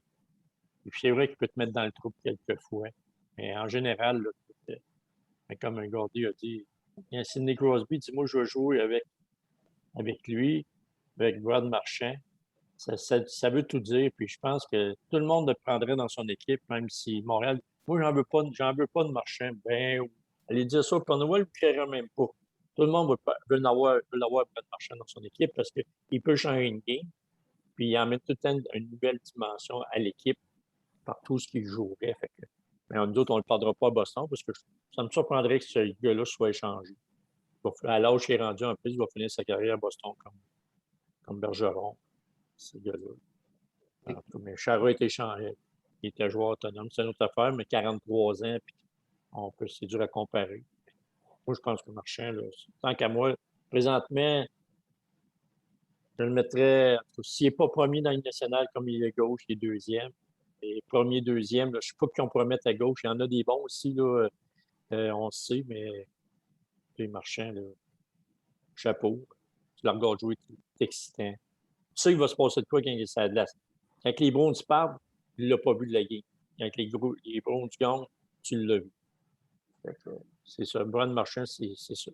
Et puis c'est vrai qu'il peut te mettre dans le trou quelquefois. Mais en général, là, comme un Gordy a dit, il y a Sidney Crosby, dit moi je veux jouer avec lui, avec Brad Marchand. Ça veut tout dire. Puis je pense que tout le monde le prendrait dans son équipe, même si Montréal, moi j'en veux pas de Marchand. Ben, allez dire ça, puis Noël ne le créera même pas. Tout le monde veut l'avoir Brad Marchand dans son équipe parce qu'il peut changer une game, puis il emmène tout le temps une nouvelle dimension à l'équipe par tout ce qu'il jouerait. Fait que, mais nous autres, on ne le perdra pas à Boston parce que ça me surprendrait que ce gars-là soit échangé. À l'âge qu'il est rendu en plus, il va finir sa carrière à Boston comme Bergeron, ce gars-là. Mais Chara a été échangé. Il était joueur autonome, c'est une autre affaire, mais 43 ans, puis c'est dur à comparer. Moi, je pense que Marchand, là, tant qu'à moi, présentement, je le mettrais, s'il n'est pas premier dans une nationale comme il est gauche, il est deuxième. Et premier, deuxième, là, je ne sais pas qui on pourrait mettre à gauche. Il y en a des bons aussi, là, on le sait, mais les Marchands, là, chapeau. Tu le regardes jouer, c'est excitant. Tu sais qu'il va se passer de quoi quand il est sur la glace. Quand les Browns partent, il ne l'a pas vu de la game. Quand les Browns gagnent, tu l'as vu. C'est ça. Brad Marchand, c'est ça.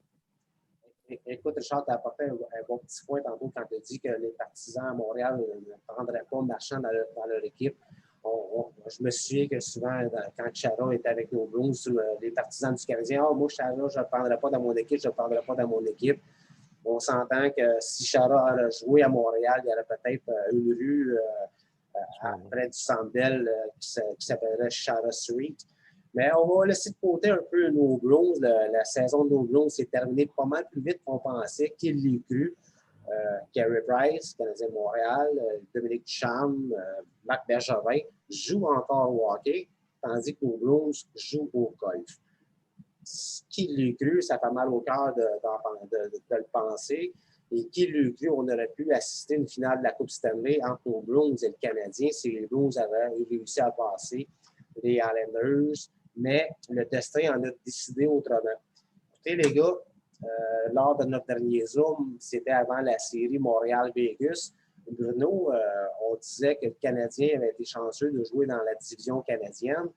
Écoute, Richard, tu as apporté un bon petit point tantôt quand tu as dit que les partisans à Montréal ne prendraient pas Marchand dans leur équipe. Je me souviens que souvent, quand Chara était avec nos Blues, les partisans du Canadien, moi, Chara, je ne le prendrais pas dans mon équipe, je ne le prendrais pas dans mon équipe. On s'entend que si Chara avait joué à Montréal, il y aurait peut-être une rue près du Centre Bell qui s'appellerait Chara Street. Mais on va laisser de côté un peu nos Blues. La saison de nos Blues s'est terminée pas mal plus vite qu'on pensait. Qui l'ait cru? Carey Price, Canadien de Montréal, Dominique Ducharme, Marc Bergevin jouent encore au hockey, tandis que nos Blues jouent au golf. Qui l'ait cru? Ça fait mal au cœur de le penser. Et qui l'ait cru? On aurait pu assister à une finale de la Coupe Stanley entre nos Blues et le Canadien si les Blues avaient réussi à passer les Islanders. Mais le destin en a décidé autrement. Écoutez, les gars, lors de notre dernier Zoom, c'était avant la série Montréal-Vegas. Bruno, on disait que le Canadien avait été chanceux de jouer dans la division canadienne.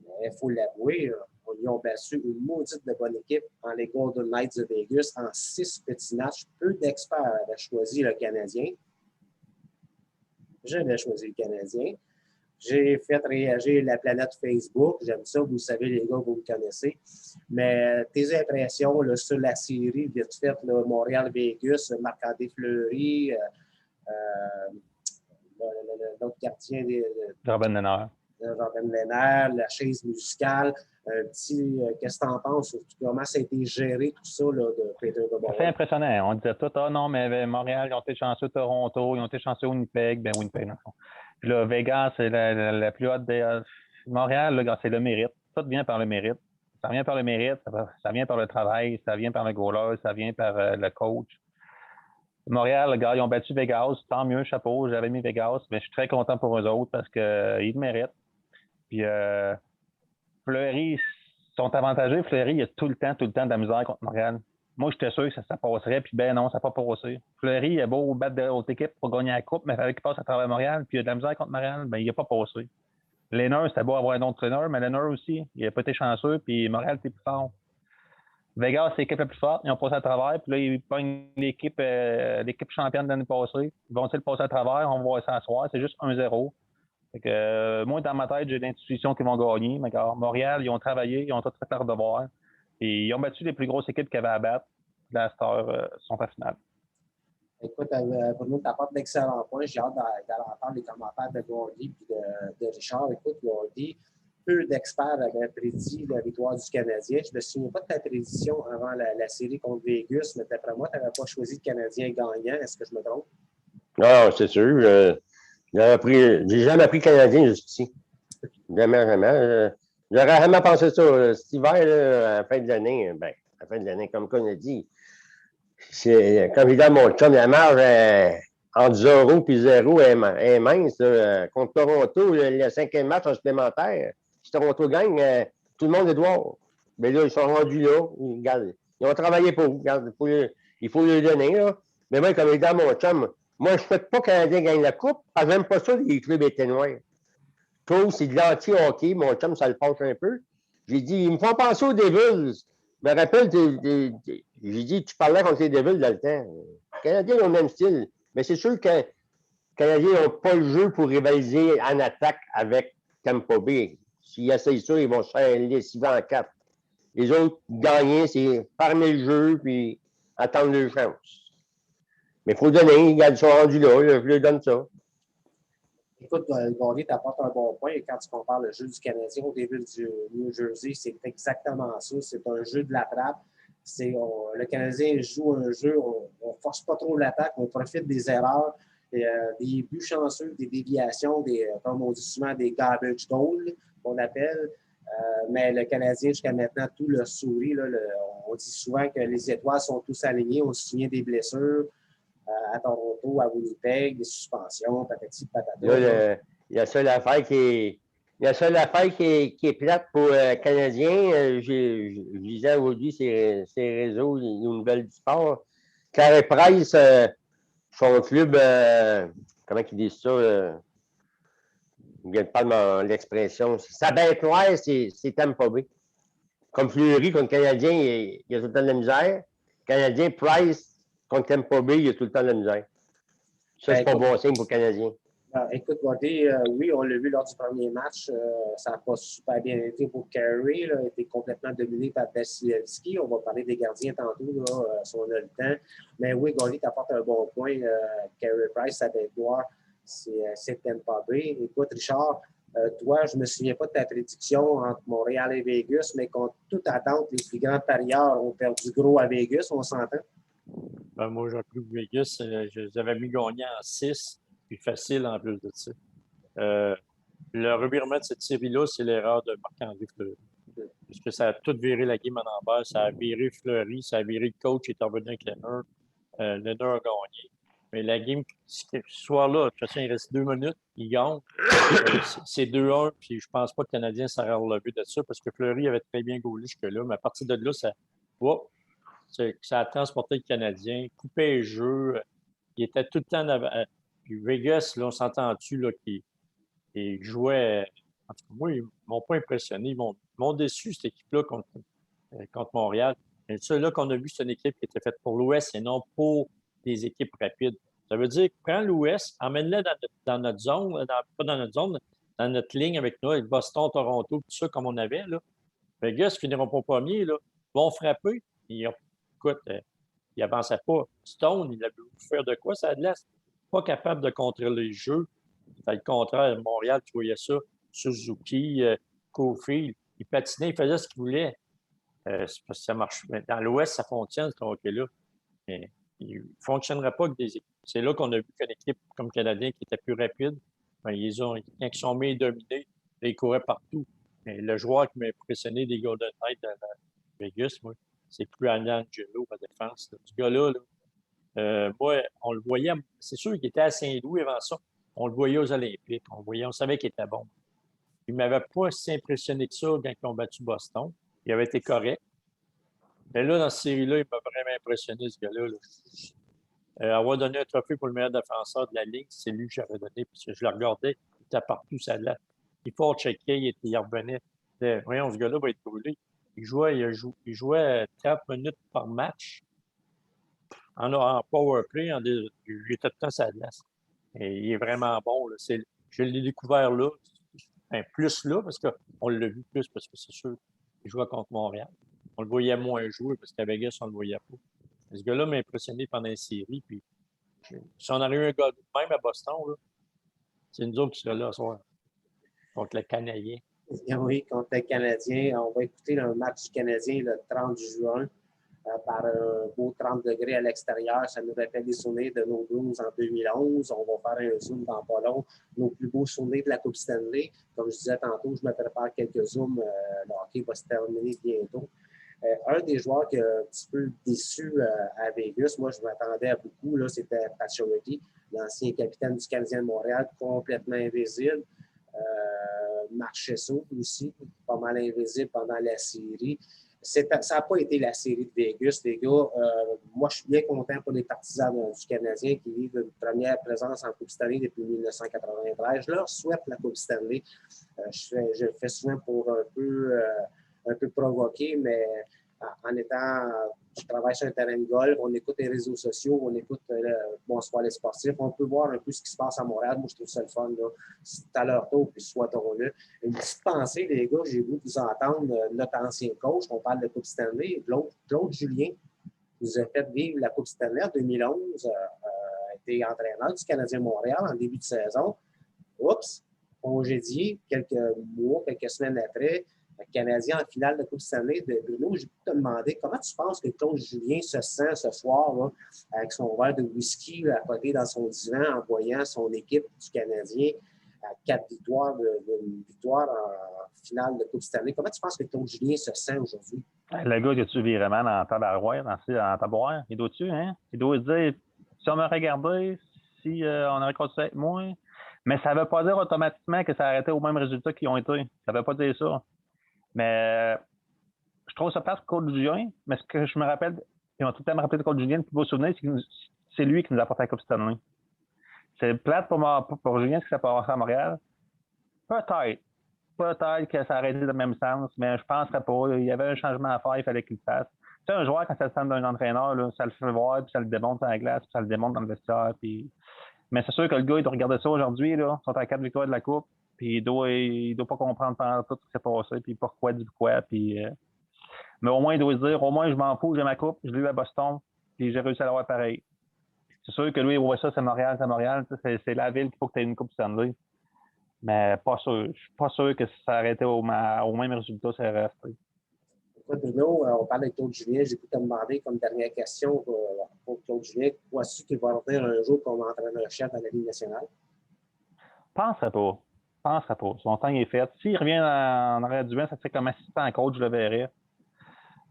Mais il faut l'avouer, ils ont battu une maudite de bonne équipe en les Golden Knights de Vegas en 6 petits matchs. Peu d'experts avaient choisi le Canadien. J'avais choisi le Canadien. J'ai fait réagir la planète Facebook. J'aime ça, vous le savez, les gars, vous me connaissez. Mais tes impressions là, sur la série vite faite, Montréal-Vegas, Marc-André Fleury, l'autre gardien Robin Lehner. Robin Lehner, la chaise musicale. Qu'est-ce que tu en penses? Comment ça a été géré, tout ça, là, de Peter DeBoer? C'est impressionnant. On disait tout, non, mais Montréal, ils ont été chanceux, Toronto, ils ont été chanceux Winnipeg. Winnipeg, dans le fond. Puis là, Vegas, c'est la plus haute des. Montréal, là, c'est le mérite. Tout vient par le mérite. Ça vient par le mérite, ça vient par le travail, ça vient par le goaler, ça vient par le coach. Montréal, les gars, ils ont battu Vegas. Tant mieux, chapeau. J'avais mis Vegas, mais je suis très content pour eux autres parce qu'ils le méritent. Puis Fleury, sont avantagés. Fleury, il a tout le temps de la misère contre Montréal. Moi, j'étais sûr que ça passerait, puis non, ça n'a pas passé. Fleury, il a beau battre de haute équipe pour gagner la coupe, mais il fallait qu'il passe à travers Montréal, puis il a de la misère contre Montréal, il n'a pas passé. Lehner, c'était beau avoir un autre traîneur, mais Lehner aussi, il n'a pas été chanceux, puis Montréal était plus fort. Vegas, c'est l'équipe la plus forte, ils ont passé à travers, puis là, ils pognent l'équipe championne de l'année passée. Ils vont-ils passer à travers? On va voir ça à soir, c'est juste 1-0. Fait que, moi, dans ma tête, j'ai l'intuition qu'ils vont gagner. Mais Montréal, ils ont travaillé, ils ont tout fait leur devoir. Et ils ont battu les plus grosses équipes qu'il y avait à battre. Là, à cette heure, sont en finale. Écoute, Bruno, tu apportes d'excellents points. J'ai hâte d'aller entendre les commentaires de Gordy et de Richard. Écoute, Gordy, peu d'experts avaient prédit la victoire du Canadien. Je ne me souviens pas de ta prédiction avant la série contre Vegas, mais d'après moi, tu n'avais pas choisi le Canadien gagnant. Est-ce que je me trompe? Non, c'est sûr. J'ai jamais pris Canadien jusqu'ici. Jamais. J'aurais jamais pensé ça. Cet hiver, là, à la fin de l'année, à la fin de l'année, comme on a dit, c'est comme il dit à mon chum, la marge entre 0 et 0 est mince. Là. Contre Toronto, le cinquième match en supplémentaire, si Toronto gagne, tout le monde est dehors. Mais là, ils sont rendus là. Regarde, ils ont travaillé pour vous. Regarde, il faut le donner. Là. Mais moi, comme étant mon chum, moi, je ne souhaite pas que le Canadien gagne la Coupe, parce que j'aime pas ça, les clubs étaient noirs. Je trouve que c'est de l'anti-hockey. Mon chum, ça le fâche un peu. J'ai dit, ils me font penser aux Devils. Je me rappelle, j'ai dit, tu parlais contre les Devils dans le temps. Les Canadiens ont le même style. Mais c'est sûr que les Canadiens n'ont pas le jeu pour rivaliser en attaque avec Tampa Bay. S'ils essayent ça, ils vont se faire lessiver en 4. Les autres, gagner, c'est farmer le jeu puis attendre leur chance. Mais il faut donner, ils sont rendus là, je leur donne ça. Écoute, Gauguin t'apporte un bon point. Et quand tu compares le jeu du Canadien au début du New Jersey, c'est exactement ça. C'est un jeu de la trappe. Le Canadien joue un jeu, on ne force pas trop l'attaque, on profite des erreurs, des buts chanceux, des déviations, comme on dit souvent, des garbage goals, qu'on appelle. Mais le Canadien, jusqu'à maintenant, tout le sourit. Là, on dit souvent que les étoiles sont tous alignées. On se souvient des blessures à Toronto, à Winnipeg, des suspensions, patati patata. Là, la seule affaire qui est plate pour le Canadien, je disais aujourd'hui ces réseaux, les nouvelles du sport. Carey Price, son club, comment ils disent ça? Je ne viens pas de l'expression. Sa bête noire, c'est Tampa Bay. Comme Fleury contre le Canadien, il a tout le temps de la misère. Canadien, Price contre Tampa Bay, il a tout le temps de la misère. Ça, c'est pas bon signe pour le Canadien. Écoute, Gordy, oui, on l'a vu lors du premier match. Ça n'a pas super bien été pour Carey. Il a été complètement dominé par Vasilevski. On va parler des gardiens tantôt, là, si on a le temps. Mais oui, Gordy t'apporte un bon point. Carey Price, sa bête noire, c'est Tampa Bay. Écoute, Richard, toi, je ne me souviens pas de ta prédiction entre Montréal et Vegas, mais contre toute attente, les plus grands parieurs ont perdu gros à Vegas, on s'entend? Ben, moi, j'ai cru que Vegas, je les avais mis gagnants en 6, puis facile en plus de ça. Le revirement de cette série-là, c'est l'erreur de Marc-André Fleury. Parce que ça a tout viré la game en envers. Ça a viré Fleury, ça a viré le coach qui est revenu avec Leonard. Leonard a gagné. Mais la game, ce soir-là, de toute façon, il reste 2 minutes, il gagne. C'est 2-1, puis je pense pas que le Canadien s'aurait relevé de ça, parce que Fleury avait très bien gaulé jusque-là. Mais à partir de là, ça a transporté le Canadien, coupé le jeu. Il était tout le temps en avant. Puis Vegas, là, on s'entend-tu qu'il jouait. En tout cas, moi, ils ne m'ont pas impressionné. Ils m'ont déçu, cette équipe-là, contre Montréal. Mais celle-là qu'on a vu, c'est une équipe qui était faite pour l'Ouest et non pour des équipes rapides. Ça veut dire que prends l'Ouest, emmène-le dans notre zone, pas dans notre zone, dans notre ligne avec nous, avec Boston, Toronto, tout ça, comme on avait. Là. Vegas ne finiront pas premiers. Là. Ils vont frapper. Écoute, il n'avançait pas. Stone, il a voulu faire de quoi, ça a de l'air pas capable de contrôler le jeu. C'est le contraire. À Montréal, tu voyais ça. Suzuki, Caulfield, il patinait, il faisait ce qu'il voulait. C'est parce que ça marche. Dans l'Ouest, ça fonctionne, ce hockey-là. Mais il ne fonctionnerait pas avec des équipes. C'est là qu'on a vu qu'une équipe comme Canadien qui était plus rapide, ben, quand ils sont mis dominés, ils couraient partout. Mais le joueur qui m'a impressionné des Golden Knights dans Vegas, moi, c'est plus Alan Angelo à défense. Là. Ce gars-là, moi, on le voyait, c'est sûr qu'il était à Saint-Louis avant ça. On le voyait aux Olympiques, on savait qu'il était bon. Il ne m'avait pas si impressionné que ça quand ils ont battu Boston. Il avait été correct. Mais là, dans cette série-là, il m'a vraiment impressionné, ce gars-là. Avoir donné un trophée pour le meilleur défenseur de la Ligue, c'est lui que j'avais donné, parce que je le regardais, il était partout, ça là. Il faut checker, il revenait. Voyons, ce gars-là va être brûlé. Il jouait 30 minutes par match. En power play, il était tout le temps sa glace. Et il est vraiment bon. Là. Je l'ai découvert là, plus là, parce qu'on l'a vu plus, parce que c'est sûr qu'il jouait contre Montréal. On le voyait moins jouer, parce qu'à Vegas, on ne le voyait pas. Ce gars-là m'a impressionné pendant la série. Puis, si on avait eu un gars même à Boston, là, c'est nous autres qui seraient là ce soir, contre le Canadien. Oui, contre le Canadien. On va écouter le match du Canadien le 30 juin. Par un beau 30 degrés à l'extérieur. Ça nous rappelle les souvenirs de nos Blues en 2011. On va faire un zoom dans pas long. Nos plus beaux souvenirs de la Coupe Stanley. Comme je disais tantôt, je me prépare quelques zooms. Le hockey va se terminer bientôt. Un des joueurs qui a un petit peu déçu à Vegas, moi je m'attendais à beaucoup, là, c'était Pacioretty, l'ancien capitaine du Canadien de Montréal, complètement invisible. Marchessault aussi, pas mal invisible pendant la série. Ça n'a pas été la série de Vegas, les gars. Moi, je suis bien content pour les partisans du Canadien qui vivent une première présence en Coupe Stanley depuis 1993. Je leur souhaite la Coupe Stanley. Je le fais souvent pour un peu provoquer, mais en étant, je travaille sur un terrain de golf, on écoute les réseaux sociaux, on écoute Bonsoir les sportifs, on peut voir un peu ce qui se passe à Montréal. Moi, je trouve ça le fun. C'est à leur tour, puis soit-on-le. Une petite pensée, les gars, j'ai voulu vous entendre notre ancien coach, on parle de Coupe Stanley, Claude Julien, nous a fait vivre la Coupe Stanley en 2011, a été entraîneur du Canadien Montréal en début de saison. Oups, congédié quelques mois, quelques semaines après, le Canadien en finale de Coupe Stanley de Bruno. J'ai pu te demander comment tu penses que Claude Julien se sent ce soir là, avec son verre de whisky là, à côté dans son divan en voyant son équipe du Canadien à 4 victoires, victoire en finale de Coupe Stanley. Comment tu penses que Claude Julien se sent aujourd'hui? Le gars, tu vraiment dans tabarouette, dans tabarouette? Il doit-tu, hein? Il doit se dire, si on m'a regardé, si on aurait continué avec moi. Mais ça ne veut pas dire automatiquement que ça arrêtait au même résultat qu'ils ont été. Ça ne veut pas dire ça. Mais je trouve ça passe Claude Julien. Mais ce que je me rappelle, ils ont tout le temps me rappelé de Claude Julien, le plus beau souvenir, c'est que c'est lui qui nous a apporté la Coupe Stanley. C'est plate pour Julien ce qui s'est passé à Montréal. Peut-être que ça aurait été dans le même sens, mais je ne penserais pas. Il y avait un changement à faire, il fallait qu'il le fasse. Tu sais, un joueur, quand ça se sent d'un entraîneur, là, ça le fait voir, puis ça le démontre sur la glace, puis ça le démontre dans le vestiaire. Puis... Mais c'est sûr que le gars, il doit regarder ça aujourd'hui, là. Ils sont à 4 victoires de la Coupe, puis il doit pas comprendre tout ce qui s'est passé, puis pourquoi du quoi. Puis, mais au moins, il doit se dire, au moins, je m'en fous, j'ai ma Coupe, je l'ai eu à Boston, puis j'ai réussi à l'avoir pareil. C'est sûr que lui, il voit ça, c'est Montréal. C'est la ville qu'il faut que tu aies une Coupe Stanley. Mais pas sûr. Je suis pas sûr que si ça arrêtait au même résultat, ça aurait resté. Bruno, on parle avec Claude Julien. J'ai pu te demander comme dernière question pour Claude Julien, crois-tu qu'il va revenir un jour comme entraîneur-chef dans la Ligue nationale? Penserais pas. Son temps est fait. S'il revient en arrière du vent, ça serait comme assistant coach, je le verrais.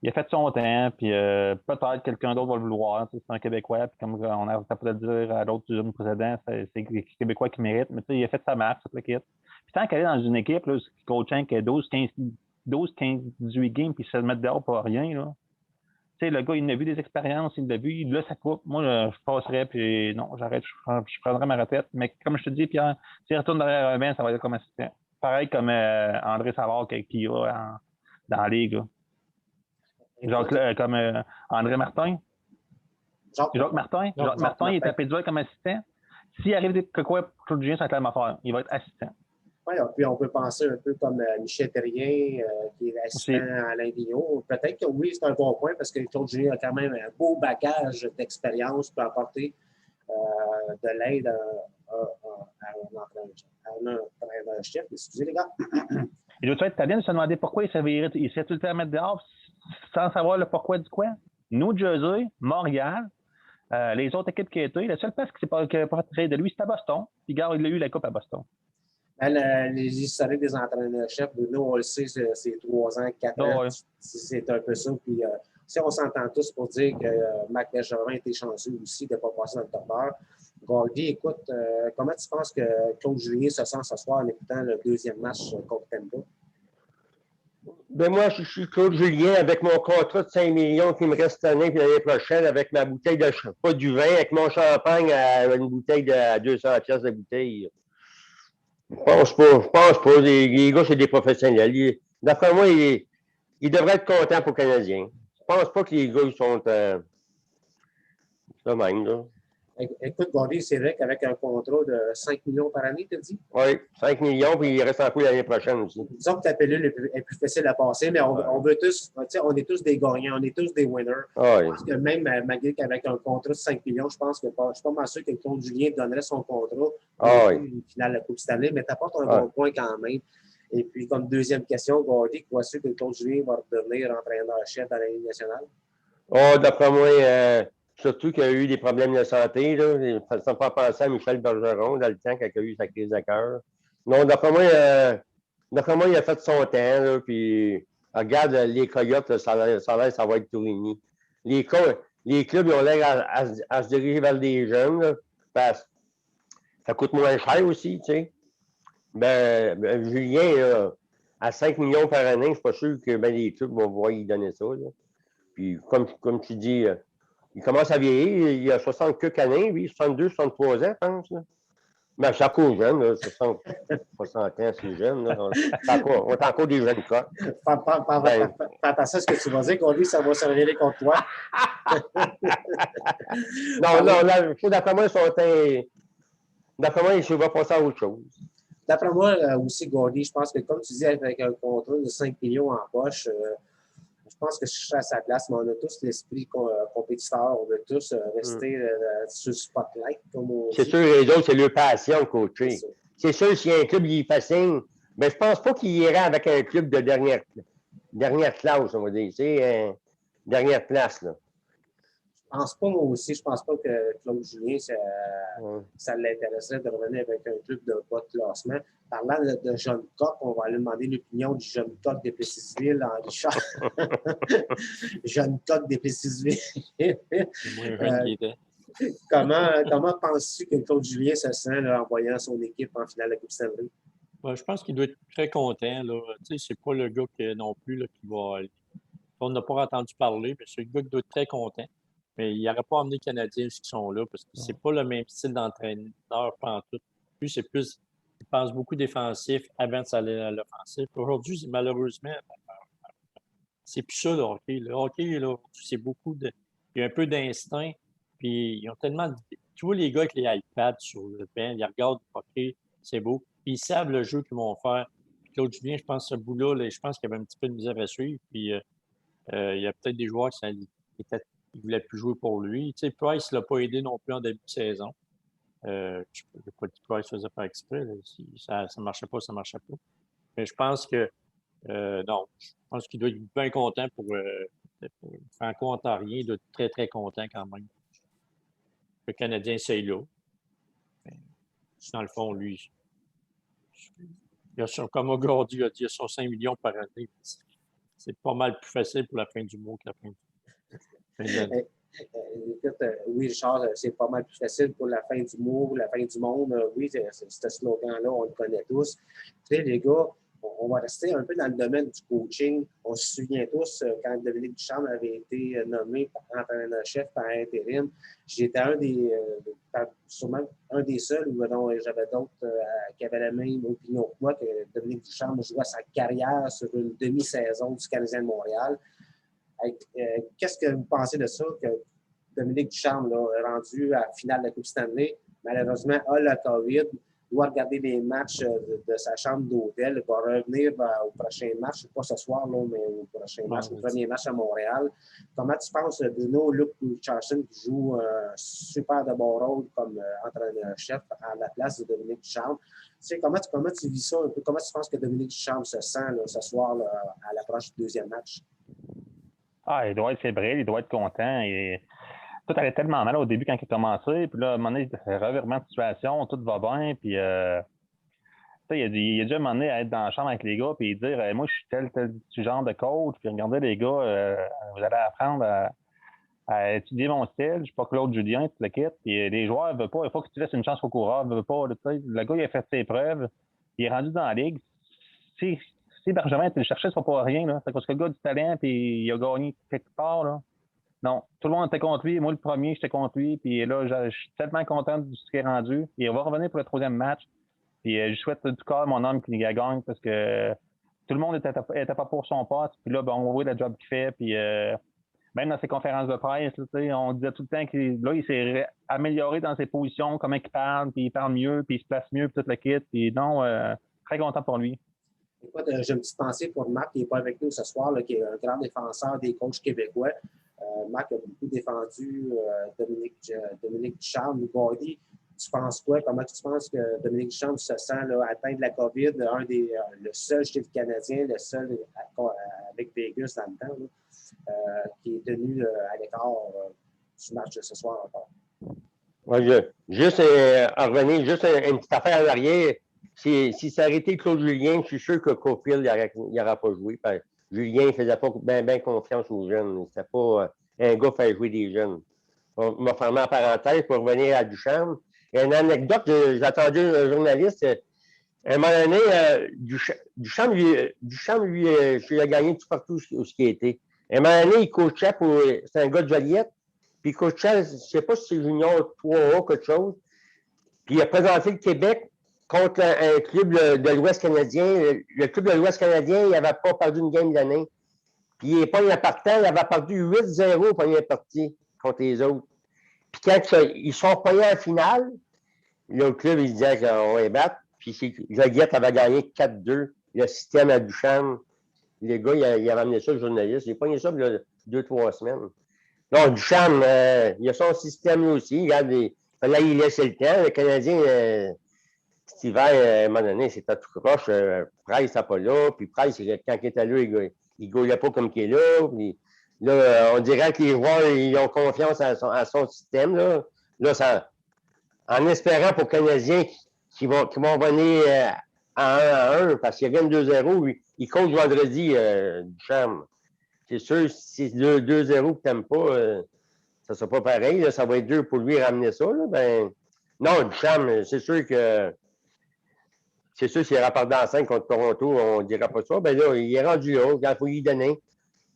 Il a fait son temps, puis peut-être quelqu'un d'autre va le vouloir. C'est un Québécois, puis comme on a pas de dire à l'autre du précédent, c'est les Québécois qui méritent, mais il a fait sa marque, toute l'équipe. Puis tant qu'elle est dans une équipe, là, coachant qui a 12, 15, 18 games, puis se mettre dehors pour rien, là. Tu sais, le gars, il a vu des expériences, il l'a vu, il a sa coupe. Moi, je passerais, puis non, j'arrête, je prendrais ma retraite. Mais comme je te dis, Pierre, s'il retourne derrière un bain, ça va être comme assistant. Pareil comme André Savard qui a dans la ligue, là. Genre comme André Martin. Jacques Martin. Jacques Martin, il est tapé dur comme assistant. S'il arrive quoi, Claude Julien, ça va être la même affaire. Il va être assistant. Oui, puis on peut penser un peu comme Michel Terrien, qui est assistant à Alain Vigneault. Peut-être que oui, c'est un bon point parce que Claude Julien a quand même un beau bagage d'expérience pour apporter de l'aide à un entraîneur-chef. Excusez les gars. Il doit être italien de se demander pourquoi il s'est tout le temps à mettre dehors sans savoir le pourquoi du quoi. New Jersey, Montréal, les autres équipes qui étaient, la seule place qui n'a pas fait de lui, c'était à Boston. Puis gars, il a eu la coupe à Boston. Les historiques des entraîneurs-chefs, Bruno, on le sait, c'est 3 ans, 4 ans. Ouais. C'est un peu ça. Puis si on s'entend tous pour dire que Marc Bergevin était chanceux aussi de ne pas passer dans le top d'heure. Gordy, écoute, comment tu penses que Claude Julien se sent ce soir en écoutant le deuxième match contre Tampa? Ben moi, je suis Claude Julien avec mon contrat de 5 millions qui me reste cette année et l'année prochaine avec ma bouteille de pas du vin, avec mon champagne à une bouteille à 200 pièces de bouteille. Je pense pas. Les gars, c'est des professionnels. D'après moi, ils devraient être contents pour les Canadiens. Je pense pas que les gars ils sont de même, là. Écoute, Gordy, c'est vrai qu'avec un contrat de 5 millions par année, tu as dit? Oui, 5 millions, puis il reste en coup l'année prochaine aussi. Disons que ta pilule est plus facile à passer, mais on veut tous, on est tous des gagnants, on est tous des winners. Ouais. Je pense que même malgré qu'avec un contrat de 5 millions, je pense que je suis pas mal sûr que Claude Julien donnerait son contrat pour une finale de la Coupe Stanley, mais tu apportes un bon point quand même. Et puis, comme deuxième question, Gordy, crois-tu que Claude Julien va redevenir entraîneur-chef dans la Ligue nationale? D'après moi, surtout qu'il y a eu des problèmes de santé, là. Ça me fait penser à Michel Bergeron dans le temps quand il a eu sa crise de cœur. Non, d'après moi, il a fait son temps, là, puis Regarde les Coyotes, là, ça va être Tourigny. Les clubs, ils ont l'air à se diriger vers des jeunes, là, parce que ça coûte moins cher aussi, tu sais. Julien, là, à 5 millions par année, je ne suis pas sûr que les clubs vont pouvoir y donner ça. Là. Puis, comme tu dis, il commence à vieillir. Il a 60 quelques années, lui, 62, 63 ans, je pense. Là. Mais c'est encore jeune, là, 60 ans, c'est jeune. Là. On est encore des jeunes cas. Fais attention à ce que tu vas dire, qu'on lui, ça va se révéler contre toi. Non, là, d'après moi, il va passer à autre chose. D'après moi, aussi, Gordy, je pense que, comme tu dis, avec un contrat de 5 millions en poche, je pense que je suis à sa place, mais on a tous l'esprit compétiteur. On veut tous rester sur le spotlight, comme on dit. C'est sûr, les autres, c'est leur passion, coacher. C'est sûr, si un club il fascine, mais je pense pas qu'il irait avec un club de dernière classe, on va dire. C'est dernière place, là. Je pense pas, moi aussi, je pense pas que Claude Julien, ça l'intéresserait de revenir avec un club de bas de classement. Parlant de jeune coq, on va aller demander l'opinion du jeune coq des Plessisville, Henri Charles. Jeune coq des Plessisville. Comment penses-tu que Claude Julien se sent là, en voyant son équipe en finale de la Coupe Stanley? Je pense qu'il doit être très content. Là. Tu sais, c'est pas le gars non plus là, qui va. On n'a pas entendu parler, mais c'est le gars qui doit être très content. Mais il n'aurait pas emmené les Canadiens qui sont là parce que c'est pas le même style d'entraîneur pantoute. Lui, c'est plus. Il pense beaucoup défensif avant de s'aller à l'offensif. Aujourd'hui, malheureusement, c'est plus ça le hockey. Le hockey, là, c'est beaucoup de. Il y a un peu d'instinct. Puis ils ont tellement. Tu vois les gars avec les iPads sur le banc, ils regardent le hockey, c'est beau. Puis ils savent le jeu qu'ils vont faire. Puis Claude Julien, je pense, ce bout-là, là, je pense qu'il y avait un petit peu de misère à suivre. Puis il y a peut-être des joueurs qui ne voulaient plus jouer pour lui. Tu sais, Price ne l'a pas aidé non plus en début de saison. Je n'ai pas dit que Price faisait pas exprès. Là. Si ça ne marchait pas, ça ne marchait pas. Mais je pense que non, je pense qu'il doit être bien content pour Franco-Ontarien. Il doit être très, très content quand même. Le Canadien, c'est là. Dans le fond, lui, il a son, comme Gordy a dit, il a son 5 millions par année. C'est pas mal plus facile pour la fin du mois que la fin de l'année. Écoute, oui, Richard, c'est pas mal plus facile pour la fin du mois, la fin du monde. Oui, ce slogan-là, on le connaît tous. Tu sais, les gars, on va rester un peu dans le domaine du coaching. On se souvient tous, quand Dominique Ducharme avait été nommé entraîneur-chef par intérim, j'étais sûrement un des seuls, ou non, j'avais d'autres qui avaient la même opinion que moi, que Dominique Ducharme jouait sa carrière sur une demi-saison du Canadien de Montréal. Qu'est-ce que vous pensez de ça, que Dominique Ducharme, là, rendu à la finale de la Coupe Stanley, malheureusement, a la COVID, doit regarder les matchs de sa chambre d'hôtel, va revenir au prochain match, pas ce soir, là, mais au prochain match, au premier match à Montréal. Comment tu penses, Bruno, Luc Charlson, qui joue un super de bon rôle comme entraîneur-chef à la place de Dominique Ducharme? Tu sais, comment tu vis ça un peu? Comment tu penses que Dominique Ducharme se sent là, ce soir là, à l'approche du deuxième match? Il doit être fébrile, il doit être content. Et tout allait tellement mal au début quand il a commencé. Puis là, à un moment donné, revirement de situation, tout va bien. Puis, il a déjà un moment donné à être dans la chambre avec les gars et dire moi, je suis tel genre de coach. Puis regardez, les gars, vous allez apprendre à étudier mon style. Je ne suis pas Claude Julien, tu le quittes. Puis les joueurs ne veulent pas. Il faut que tu laisses une chance au coureur. Ne veut pas. Le gars, il a fait ses preuves. Il est rendu dans la ligue. Si Bergevin, tu le cherchais, ce ne sera pas rien. Là. C'est parce que le gars a du talent puis il a gagné quelque part. Là. Non, tout le monde était contre lui. Moi, le premier, j'étais contre lui. Puis là, je suis tellement content de ce qu'il est rendu. Il va revenir pour le troisième match. Puis je souhaite du cœur mon homme qu'il gagne parce que tout le monde était pas pour son poste. Puis là, on voit le job qu'il fait. Puis même dans ses conférences de presse, là, on disait tout le temps qu'il s'est amélioré dans ses positions, comment il parle, puis il parle mieux, puis il se place mieux, puis tout le kit. Puis non, très content pour lui. Écoute, j'ai une petite pensée pour Marc qui n'est pas avec nous ce soir, là, qui est un grand défenseur des coachs québécois. Marc a beaucoup défendu Dominique Ducharme, Gordy. Tu penses quoi? Comment tu penses que Dominique Ducharme se sent là, atteint de la COVID, le seul chez le Canadien, le seul avec Vegas dans le temps, là, qui est tenu à l'écart du match de ce soir encore? Ouais, juste en revenir, juste une petite affaire en arrière. Si ça aurait été Claude Julien, je suis sûr que Caulfield n'aurait pas joué. Julien ne faisait pas bien confiance aux jeunes. C'était pas un gars qui fait jouer des jeunes. On m'a fermé en parenthèse pour revenir à Ducharme. Il y a une anecdote, j'ai entendu un journaliste, à un moment donné, Ducharme, lui, il a gagné tout partout où il était. À un moment donné, il coachait pour. C'est un gars de Joliette. Puis il coachait, je ne sais pas si c'est Junior 3A, quelque chose. Puis il a présenté le Québec contre un club de l'Ouest canadien. Le club de l'Ouest canadien, il n'avait pas perdu une game de l'année. Puis il n'est pas un partant, il avait perdu 8-0 pour une partie contre les autres. Puis quand ils sont pognés en finale, le club, il disait qu'on va les battre. Puis Joliette avait gagné 4-2. Le système à Duchamp, le gars, il avait amené ça, le journaliste. Il a pogné ça il y a 2-3 semaines. Non, Duchamp, il a son système lui aussi. Regarde, là, il laissait le temps. Le Canadien, cet hiver, à un moment donné, c'était tout croche. Price n'est pas là. Puis Price, quand il était là, il ne gaulait pas comme qu'il est là. Puis là, on dirait que les joueurs, ils ont confiance à son système. Là, en espérant pour les Canadiens qui vont venir à 1-1, parce qu'il y a 22-0, il coach vendredi, Duchamp. C'est sûr, si c'est 2-0 que tu n'aimes pas, ça ne sera pas pareil. Là, ça va être dur pour lui ramener ça. Là, ben, non, Duchamp, c'est sûr s'il rapporte dans 5 contre Toronto, on ne dira pas ça. Ben là, il est rendu là, il faut lui donner.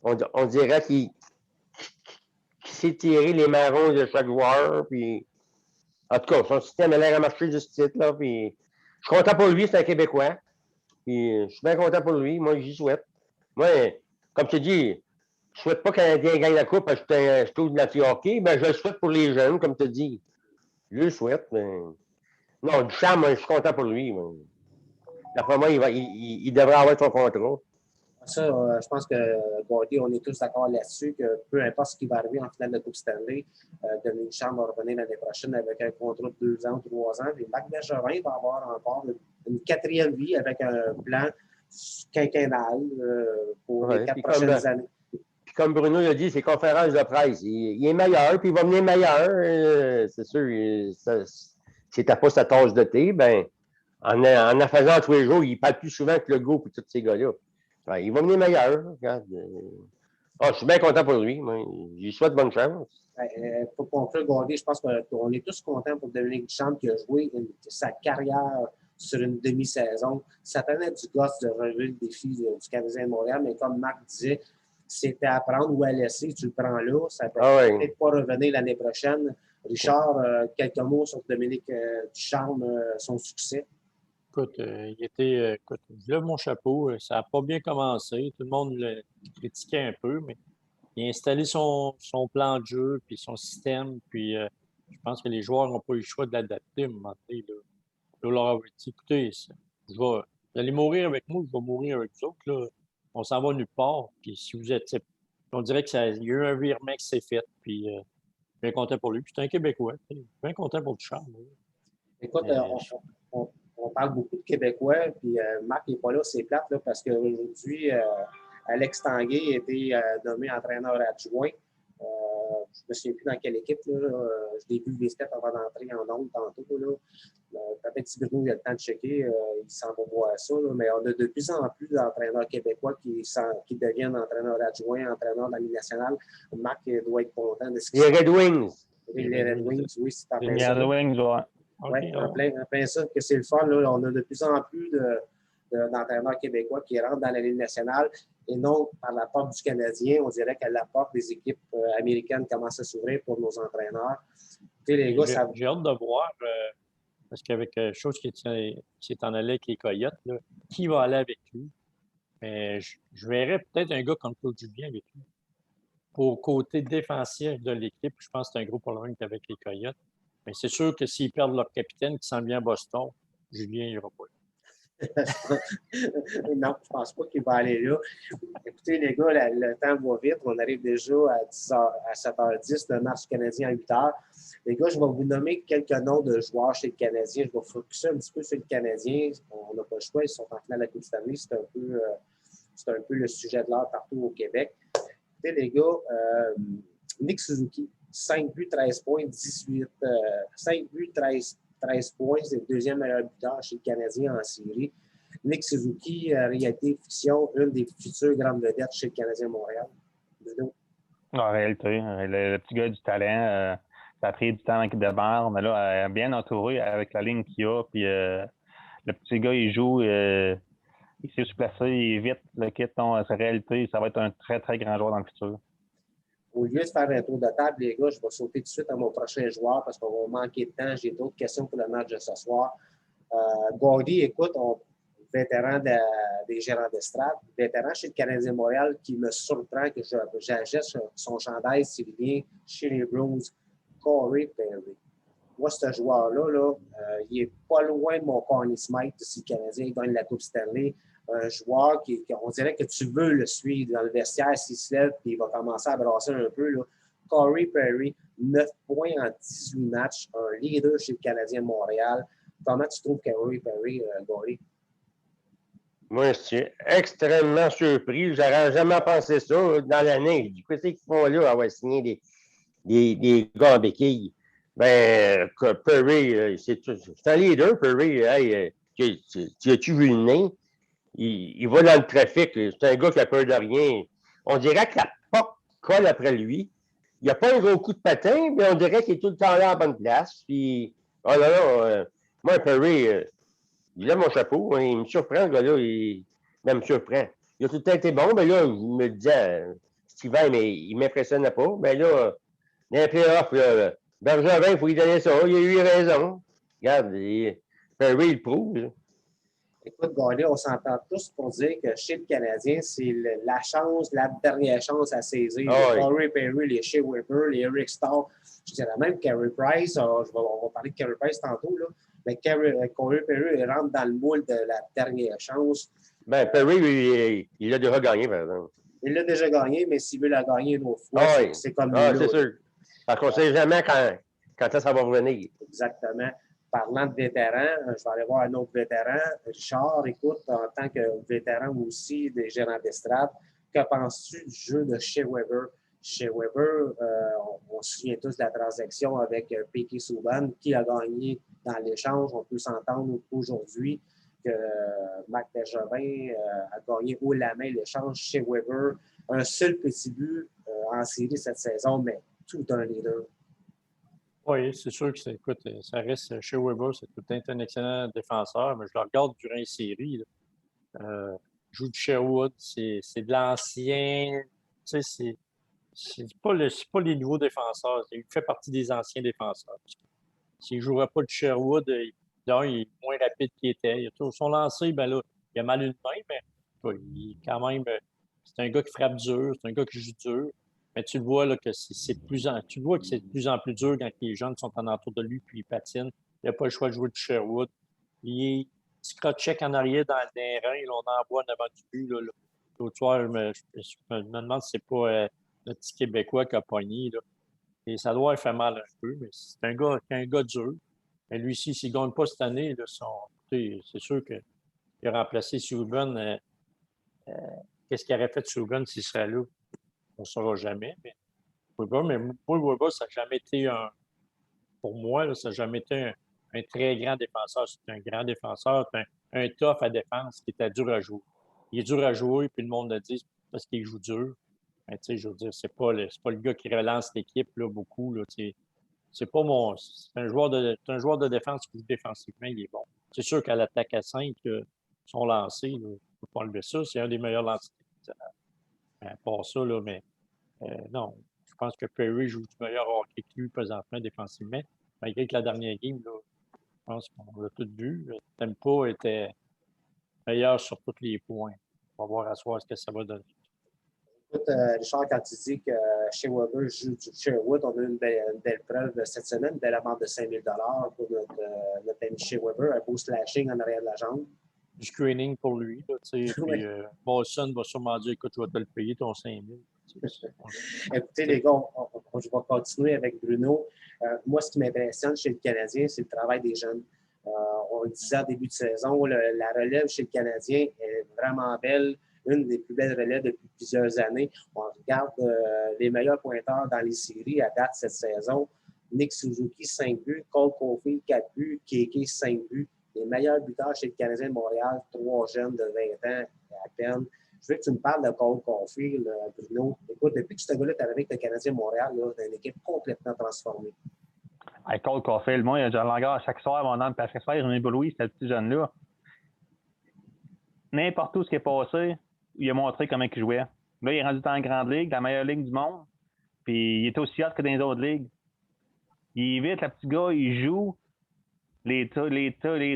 On dirait qu'il sait tirer les marrons de chaque joueur. Puis, en tout cas, son système a l'air à marcher de ce titre-là. Puis, je suis content pour lui, c'est un Québécois. Puis, je suis bien content pour lui. Moi, j'y souhaite. Moi, comme tu dis, je ne souhaite pas qu'un Canadien gagne la coupe parce que je trouve de l'anti-hockey, mais je le souhaite pour les jeunes, comme tu dis. Je le souhaite, mais. Non, Duchamp, moi, je suis content pour lui. D'après moi, il devrait avoir son contrat. Ça, je pense que, Gordy, on est tous d'accord là-dessus que peu importe ce qui va arriver en finale de Coupe Stanley, Dominique Ducharme va revenir l'année prochaine avec un contrat de 2 ans, 3 ans. Et Marc Bergevin va avoir encore une 4e vie avec un plan quinquennal pour les 4 prochaines années. Puis comme Bruno l'a dit, c'est conférence de presse. Il est meilleur, puis il va venir meilleur. C'est sûr, si t'as pas sa tasse de thé, ben, en faisant tous les jours, il parle plus souvent que le go et tous ces gars-là. Ouais, il va venir meilleur. Regarde. Je suis bien content pour lui. J'y souhaite bonne chance. Pour conclure, Gordy, je pense qu'on est tous contents pour Dominique Ducharme qui a joué sa carrière sur une demi-saison. Ça tenait du gosse de relever le défi du Canadien de Montréal, mais comme Marc disait, c'était à prendre ou à laisser, tu le prends là. Ça peut peut-être pas revenir l'année prochaine. Richard, quelques mots sur Dominique Ducharme, son succès. Écoute, je lève mon chapeau. Ça n'a pas bien commencé. Tout le monde le critiquait un peu, mais il a installé son plan de jeu puis son système. Puis je pense que les joueurs n'ont pas eu le choix de l'adapter à un moment donné. Là, leur avoir dit, écoutez, vous allez mourir avec moi, je vais mourir avec vous autres. Là. On s'en va nulle part. Puis si vous êtes. On dirait qu'il y a eu un virement qui s'est fait. Puis bien content pour lui. Puis c'est un Québécois. Bien content pour Ducharme. Écoute, on parle beaucoup de Québécois, puis Marc n'est pas là, c'est plate, là, parce qu'aujourd'hui, Alex Tanguay a été nommé entraîneur adjoint. Je ne me souviens plus dans quelle équipe. Là, je l'ai vu les avant d'entrer en ondes tantôt. Peut-être si Bruno a le temps de checker, il s'en va voir ça. Là, mais on a de plus en plus d'entraîneurs québécois qui deviennent entraîneurs adjoints, entraîneurs de la Ligue nationale. Marc doit être content de ce qu'il Les Red Wings. Les Red Wings, oui, c'est en plein ça. Les Red Wings, ouais. Oui, en plein ça, que c'est le fun. Là, on a de plus en plus d'entraîneurs québécois qui rentrent dans la Ligue nationale et non par la porte du Canadien. On dirait qu'à la porte des équipes américaines commencent à s'ouvrir pour nos entraîneurs. Les gars, j'ai hâte de voir, parce qu'avec chose qui s'est en allé avec les Coyotes, là, qui va aller avec lui? Mais je verrais peut-être un gars comme Claude Julien avec lui. Pour côté défensif de l'équipe, je pense que c'est un gros problème qu'avec les Coyotes. Mais c'est sûr que s'ils perdent leur capitaine qui s'en vient à Boston, Julien n'ira pas là. Non, je ne pense pas qu'il va aller là. Écoutez, les gars, le temps va vite. On arrive déjà à 7h10, le match canadien à 8h. Les gars, je vais vous nommer quelques noms de joueurs chez le Canadien. Je vais focusser un petit peu sur le Canadien. On n'a pas le choix. Ils sont en finale de la Coupe Stanley. C'est un peu le sujet de l'heure partout au Québec. Écoutez, les gars, Nick Suzuki. 5 buts, 13 points, 5 buts, 13 points. C'est le deuxième meilleur buteur chez le Canadien en série. Nick Suzuki, réalité fiction, une des futures grandes vedettes chez le Canadien Montréal. Bruno. En réalité, le petit gars du talent, ça a pris du temps en équipe de barre, mais là, elle est bien entouré avec la ligne qu'il a. Puis le petit gars, il joue, il sait se placer, il est vite, le kit, sa réalité, ça va être un très, très grand joueur dans le futur. Au lieu de faire un tour de table, les gars, je vais sauter tout de suite à mon prochain joueur parce qu'on va manquer de temps. J'ai d'autres questions pour le match de ce soir. Gordy, écoute, vétéran des gérants d'estrade, vétéran chez le Canadien Montréal qui me surprend que j'achète son chandail s'il vient chez les Blues, Corey Perry. Moi, ce joueur-là, il n'est pas loin de mon Connie Smythe si le Canadien gagne la Coupe Stanley. Un joueur on dirait que tu veux le suivre dans le vestiaire s'il se lève et il va commencer à brasser un peu. Là. Corey Perry, 9 points en 18 matchs, un leader chez le Canadien Montréal. Comment tu trouves Corey Perry, Gordy? Moi, je suis extrêmement surpris. J'aurais jamais pensé ça dans l'année. Du coup, qu'est-ce qu'ils font là? On va signer des gars en béquille. Ben, Perry, c'est un leader, Perry. Hey, tu as-tu vu le nez? Il va dans le trafic. C'est un gars qui a peur de rien. On dirait que la POC colle après lui. Il n'a pas un gros coup de patin, mais on dirait qu'il est tout le temps là à la bonne place. Puis, oh là là, moi, Perry, il a mon chapeau. Hein, il me surprend, le gars-là. Il me surprend. Il a tout le temps été bon, mais là, je me disais, Steven, mais il ne m'impressionnait pas. Mais là, dans les playoffs, Bergevin, il faut lui donner ça. Il a eu raison. Regarde, Perry, il prouve. Là. Écoute, Gordy, on s'entend tous pour dire que chez le Canadien, c'est la chance, la dernière chance à saisir. Oh, oui. Corey Perry, les Shea Weber, les Eric Starr, je dirais même Carey Price. On va parler de Carey Price tantôt, là. Mais Corey Perry il rentre dans le moule de la dernière chance. Ben, Perry, il l'a déjà gagné, par exemple. Il l'a déjà gagné, mais s'il veut la gagner une autre fois, oui. c'est comme là. C'est sûr. Parce qu'on ne sait jamais quand ça va revenir. Exactement. Parlant de vétérans, je vais aller voir un autre vétéran. Richard, écoute, en tant que vétéran aussi des gérants d'estrade, que penses-tu du jeu de Shea Weber? Shea Weber, on se souvient tous de la transaction avec Piquet Souban, qui a gagné dans l'échange. On peut s'entendre aujourd'hui que Marc Bergevin a gagné haut la main l'échange chez Weber. Un seul petit but en série cette saison, mais tout un leader. Oui, c'est sûr que écoute, ça reste chez Weber, c'est tout un excellent défenseur, mais je le regarde durant les séries. Il joue du Sherwood, c'est de l'ancien. Tu sais, c'est pas les nouveaux défenseurs. Il fait partie des anciens défenseurs. S'il ne jouerait pas de Sherwood, il est moins rapide qu'il était. Son lancer, ben là, il a mal une main, mais il quand même. C'est un gars qui frappe dur, c'est un gars qui joue dur. Mais tu le vois là, que tu vois que c'est de plus en plus dur quand les jeunes sont en entour de lui puis ils patinent. Il n'a pas le choix de jouer du Sherwood. Il scratch-check en arrière dans le terrain, on envoie en avant du but. L'autre soir, je me demande si c'est pas le petit Québécois qui a pogné. Là. Et ça doit faire mal un peu, mais c'est un gars dur. Mais lui ci s'il ne gagne pas cette année, là, c'est sûr qu'il a remplacé Subban. Qu'est-ce qu'il aurait fait de Subban s'il serait là? On ne saura jamais. Mais Weber, ça n'a jamais été pour moi, là, ça n'a jamais été un très grand défenseur. C'est un grand défenseur, c'est un tough à défense qui était dur à jouer. Il est dur à jouer, puis le monde le dit parce qu'il joue dur. Mais, je veux dire, c'est pas le gars qui relance l'équipe là, beaucoup. Là, c'est pas mon. C'est un joueur de défense qui joue défensivement, il est bon. C'est sûr qu'à l'attaque à 5, son lancé, il ne peut pas enlever ça. C'est un des meilleurs lancers. À part ça, là, mais non. Je pense que Perry joue du meilleur hockey que lui présentement défensivement. Malgré que la dernière game, là, je pense qu'on l'a tout vu. Le tempo était meilleur sur tous les points. On va voir à soir ce que ça va donner. Écoute, Richard, quand tu dis que chez Weber joue du Sherwood, on a une belle preuve cette semaine, une belle amende de 5 000 pour notre ami chez Weber, un beau slashing en arrière de la jambe. Du screening pour lui. Là, puis Boston va sûrement dire écoute, je vais te le payer ton 5 000. Écoutez, les gars, je vais continuer avec Bruno. Moi, ce qui m'impressionne chez le Canadien, c'est le travail des jeunes. On le disait en début de saison, la relève chez le Canadien est vraiment belle. Une des plus belles relèves depuis plusieurs années. On regarde les meilleurs pointeurs dans les séries à date cette saison. Nick Suzuki, 5 buts. Cole Caulfield, 4 buts. Kéké, 5 buts. les meilleurs buteurs chez le Canadien de Montréal, 3 jeunes de 20 ans à peine. Je veux que tu me parles de Cole Caulfield, Bruno. Écoute, depuis que ce gars-là est arrivé avec le Canadien de Montréal, c'est une équipe complètement transformée. Avec Cole Caulfield, moi, il y a John Langard à chaque soir, mon âme, puis à chaque soir, René Louis, c'était le petit jeune-là. N'importe où ce qui est passé, il a montré comment il jouait. Là, il est rendu dans la grande ligue, la meilleure ligue du monde, puis il est aussi hot que dans les autres ligues. Il est vite, le petit gars, il joue les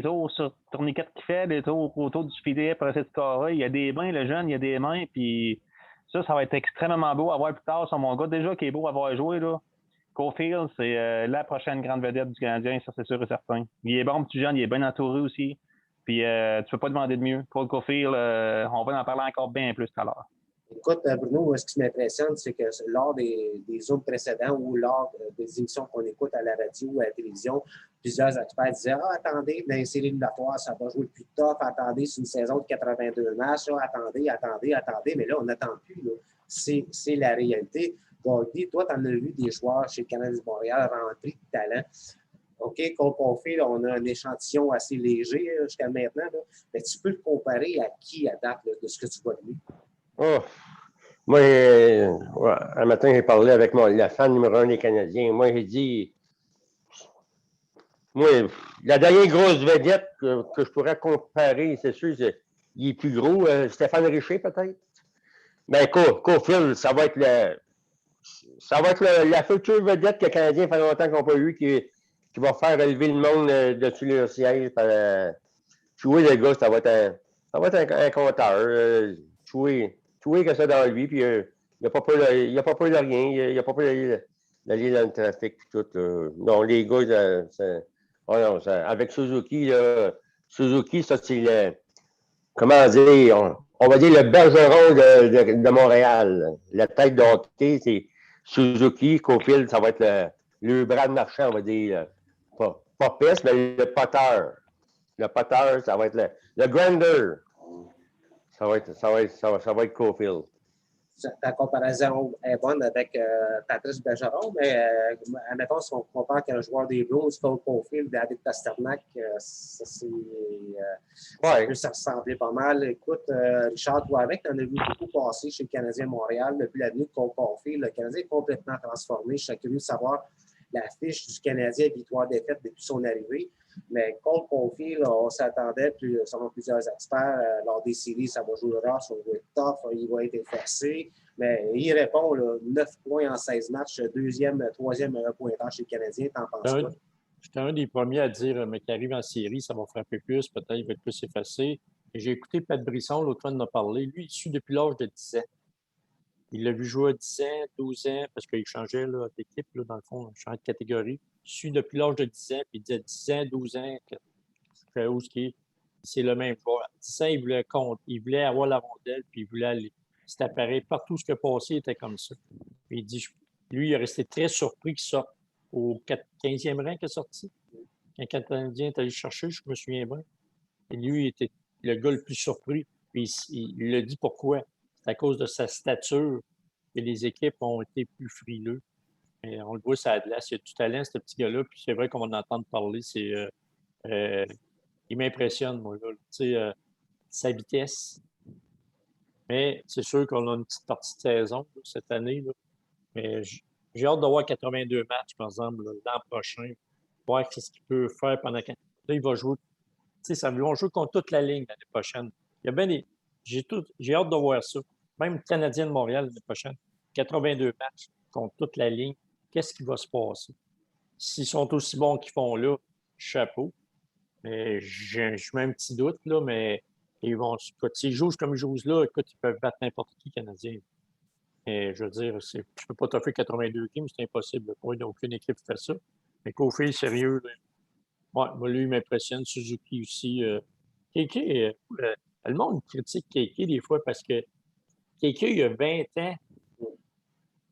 tours sur tourniquet qu'il fait, les tours autour du filet pour essayer de scorer. Il y a des mains, le jeune, il y a des mains, puis ça va être extrêmement beau à voir plus tard sur mon gars. Déjà qui est beau à voir jouer, là. Caulfield, c'est la prochaine grande vedette du Canadien, ça c'est sûr et certain. Il est bon, petit jeune, il est bien entouré aussi. Puis tu peux pas demander de mieux. Cole Caulfield, on va en parler encore bien plus tout à l'heure. Écoute, Bruno, ce qui m'impressionne, c'est que lors des Zooms précédents ou lors des émissions qu'on écoute à la radio ou à la télévision, plusieurs experts disaient « Ah, attendez, dans les séries éliminatoires, ça va jouer plus tough. Attendez, c'est une saison de 82 matchs. Attendez. » Mais là, on n'attend plus. Là. C'est la réalité. Goldie, toi, tu en as vu des joueurs chez le Canadien de Montréal rentrer de talent. OK, Cole Caulfield, on a un échantillon assez léger jusqu'à maintenant. Là. Mais tu peux le comparer à qui à date là, de ce que tu vois de lui? Oh, moi, un matin, j'ai parlé avec la fan numéro 1 des Canadiens. Moi, j'ai dit, moi, la dernière grosse vedette que je pourrais comparer, c'est sûr, il est plus gros. Stéphane Richer, peut-être. Mais Caulfield, ça va être la future vedette que les Canadiens fait longtemps qu'on n'a pas eu, qui va faire relever le monde dessus leur siège. Jouer, le gars, ça va être un compteur. Jouer que ça dans lui, puis il n'a pas peur de rien. Il n'a pas peur d'aller dans le trafic et tout. Là. Non, les gars, avec Suzuki, Suzuki, ça, c'est comment dire, on va dire le bergeron de Montréal. La tête de hockey, c'est Suzuki. Caulfield, ça va être le bras de marchand, on va dire. Pas piste, mais le poteur. Le poteur, ça va être le grinder. Ça va être Caulfield. Ta comparaison est bonne avec Patrice Bergeron, mais admettons, si on compare qu'un joueur des Blues, Cole Caulfield, David Pastrnak, ça peut se ressembler pas mal. Écoute, Richard, toi avec, tu en as vu beaucoup passer chez le Canadien Montréal depuis la venue de Cole Caulfield. Le Canadien est complètement transformé. Je suis curieux de savoir la fiche du Canadien victoire-défaite depuis son arrivée. Mais Cole Caulfield, on s'attendait, selon plusieurs experts, lors des séries, ça va jouer rare, ça va être tough, il va être effacé. Mais il répond, là, 9 points en 16 matchs, troisième meilleur pointeur chez le Canadien. T'en penses quoi? J'étais un des premiers à dire, mais qui arrive en série, ça va frapper plus, peut-être il va être plus effacé. Et j'ai écouté Pat Brisson, l'autre fois, il en a parlé. Lui, il suit depuis l'âge de 10 ans. Il l'a vu jouer à 10 ans, 12 ans, parce qu'il changeait d'équipe, dans le fond, il changeait de catégorie. Il suit depuis l'âge de 10 ans, puis il disait 10 ans, 12 ans, c'est le même joueur. À 10 ans, il voulait avoir la rondelle, puis il voulait aller. C'était appareil. Partout ce qui a passé il était comme ça. Puis il dit, lui, il est resté très surpris qu'il sorte au 15e rang qu'il est sorti. Quand le Canadien est allé le chercher, je me souviens bien. Et lui, il était le gars le plus surpris. Puis il a dit pourquoi. C'est à cause de sa stature que les équipes ont été plus frileux. Et on le voit, ça a de glace. Il a du talent, ce petit gars-là. Puis c'est vrai qu'on va en entendre parler. Il m'impressionne, moi, là. Tu sais, sa vitesse. Mais c'est sûr qu'on a une petite partie de saison là, cette année. Là. Mais j'ai hâte de voir 82 matchs, par exemple, l'an prochain. Voir ce qu'il peut faire pendant... Là, il va jouer... Tu sais, ça va jouer contre toute la ligne l'année prochaine. Il y a bien des... J'ai hâte de voir ça. Même le Canadien de Montréal l'année prochaine. 82 matchs contre toute la ligne. Qu'est-ce qui va se passer? S'ils sont aussi bons qu'ils font là, chapeau. Mais je mets un petit doute, là, mais s'ils jouent comme ils jouent là, écoute, ils peuvent battre n'importe qui Canadien. Mais je veux dire, tu ne peux pas t'offrir 82 games, c'est impossible. Aucune équipe fait ça. Mais Caulfield, sérieux, là. Ouais, moi, lui, il m'impressionne. Suzuki aussi. Kéké, le monde critique Kéké des fois parce que Kéké, il a 20 ans.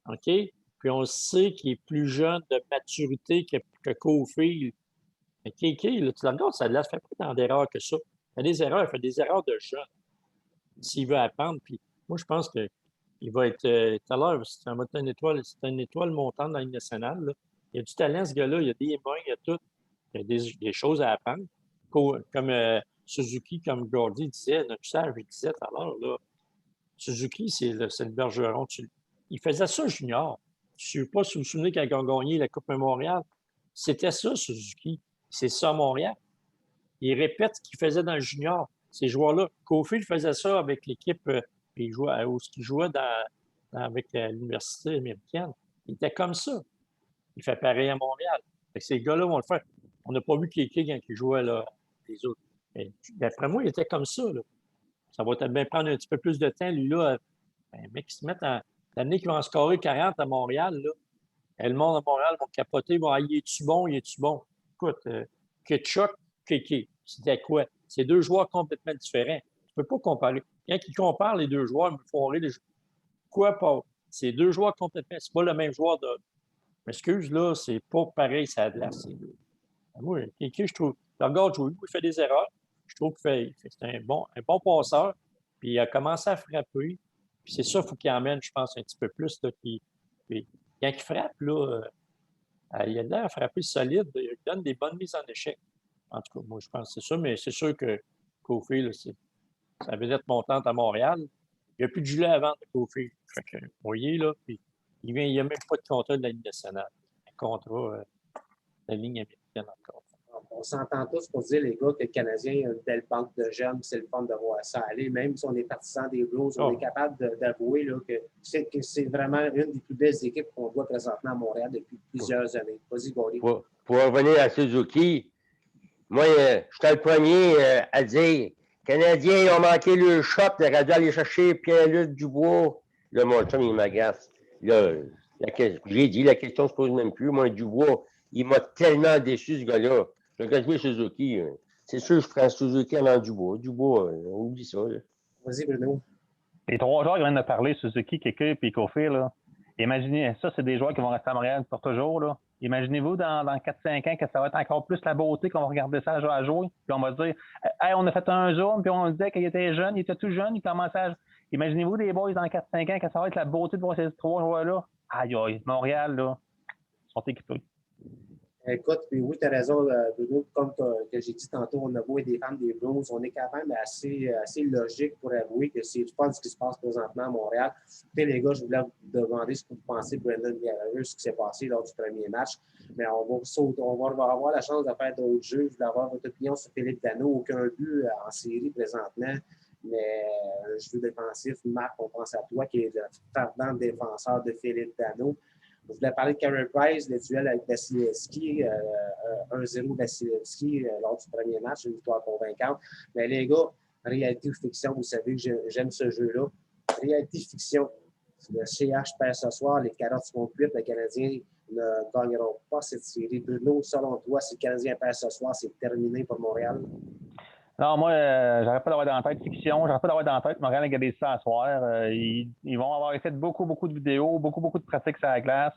OK? Puis on sait qu'il est plus jeune de maturité que Caulfield. Mais Kéké, là, tu le regardes, ça ne fait pas tant d'erreurs que ça. Il fait des erreurs de jeune. S'il veut apprendre, puis moi, je pense qu'il va être, tout à l'heure, c'est une étoile montante dans la Ligue nationale. Là. Il y a du talent, ce gars-là, il y a des mains, il y a tout. Il y a des choses à apprendre. comme Suzuki, comme Gordy disait, notre sage disait tout à l'heure, là, Suzuki, c'est le bergeron. Il faisait ça junior. Je ne sais pas si vous vous souvenez quand ils ont gagné la Coupe Memorial. C'était ça, Suzuki. C'est ça, Montréal. Il répète ce qu'il faisait dans le junior. Ces joueurs-là. Caulfield faisait ça avec l'équipe il jouait avec l'université américaine. Il était comme ça. Il fait pareil à Montréal. Fait que ces gars-là vont le faire. On n'a pas vu Kéké quand il jouait là, les autres. Mais d'après moi, il était comme ça. Là. Ça va peut-être bien prendre un petit peu plus de temps, lui, là. Ben, mec, il se met l'année qu'il va en scorer 40 à Montréal, là. Et le monde à Montréal va capoter, va il est-tu bon, il est-tu bon? Écoute, Ketchuk, Kéké, c'était quoi? C'est deux joueurs complètement différents. Tu ne peux pas comparer. Quand ils comparent les deux joueurs, ils me font rire. Quoi pas? C'est deux joueurs complètement. C'est pas le même joueur de. M'excuse, là, c'est pas pareil, ça a de la. Moi, Kéké, je trouve. Le regarde jouer, il fait des erreurs. Je trouve que c'est un bon passeur. Puis il a commencé à frapper. Puis c'est ça, il faut qu'il emmène, je pense, un petit peu plus. Là, puis quand il frappe, là, il a l'air à frapper solide. Il donne des bonnes mises en échec. En tout cas, moi, je pense que c'est ça. Mais c'est sûr que Caulfield, ça veut être montante à Montréal. Il n'y a plus de gilet à vendre de Caulfield. Fait que, vous voyez, là, puis il n'y a même pas de contrat de la Ligue nationale. Un contrat de la Ligue américaine encore. On s'entend tous pour dire, les gars, que le Canadien a une belle banque de jeunes, c'est le fun de voir ça aller. Même si on est partisan des Blues, on est capable d'avouer là, que c'est vraiment une des plus belles équipes qu'on voit présentement à Montréal depuis plusieurs années. Vas-y, Gordy. Pour revenir à Suzuki, moi, je suis le premier à dire les Canadiens ils ont manqué le shot, ils auraient dû aller chercher Pierre-Luc Dubois. Là, mon chum, il m'agace. Là, j'ai dit, la question ne se pose même plus. Moi, Dubois, il m'a tellement déçu, ce gars-là. Je vais jouer Suzuki. C'est sûr que je prends Suzuki avant Dubois. Dubois, on oublie ça. Là. Vas-y, Bruno. Les trois joueurs qui viennent de parler, Suzuki, Kéké et Caulfield, là. Imaginez, ça, c'est des joueurs qui vont rester à Montréal pour toujours. Là. Imaginez-vous dans 4-5 ans que ça va être encore plus la beauté qu'on va regarder ça à jouer. Puis on va dire, hey, on a fait un zoom, puis on disait qu'il était jeune, il était tout jeune, il commençait à. Imaginez-vous des boys dans 4-5 ans que ça va être la beauté de voir ces trois joueurs-là. Aïe, aïe, Montréal, là, ils sont équipés. Écoute, puis oui, tu as raison, Bruno. Comme que j'ai dit tantôt, on a beau être des fans des Blues, on est quand même assez logique pour avouer que c'est pas ce qui se passe présentement à Montréal. Puis les gars, je voulais vous demander ce que vous pensez de Brendan Gallagher, ce qui s'est passé lors du premier match. Mais on va avoir la chance de faire d'autres jeux. Je voulais avoir votre opinion sur Philippe Danault. Aucun but en série présentement. Mais jeu défensif, Marc, on pense à toi, qui est le fervent défenseur de Philippe Danault. Je voulais parler de Carey Price, le duel avec Vasilevski, 1-0 Vasilevski lors du premier match, une victoire convaincante. Mais les gars, réalité ou fiction, vous savez que j'aime ce jeu-là. Réalité fiction, si le CH perd ce soir, les Carottes seront cuites, les Canadiens ne gagneront pas cette série. Bruno, selon toi, si le Canadien perd ce soir, c'est terminé pour Montréal? Non, moi, j'arrête pas d'avoir dans la tête fiction, j'arrête pas d'avoir dans la tête Montréal a gagné ça à soir. Ils vont avoir fait beaucoup de vidéos, beaucoup de pratiques sur la glace.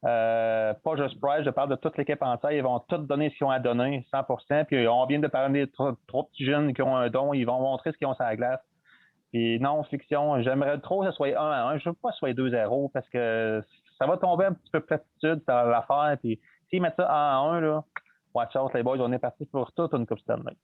Pas juste Price, je parle de toute l'équipe entière. Ils vont tout donner ce qu'ils ont à donner, 100%. Puis on vient de parler de trois petits jeunes qui ont un don, ils vont montrer ce qu'ils ont sur la glace. Puis non, fiction, j'aimerais trop que ce soit 1-1. Je veux pas que ce soit 2-0 parce que ça va tomber un petit peu platitude, ça va l'affaire. Puis s'ils mettent ça 1-1, là, watch out, les boys, on est parti pour toute une Coupe Stanley.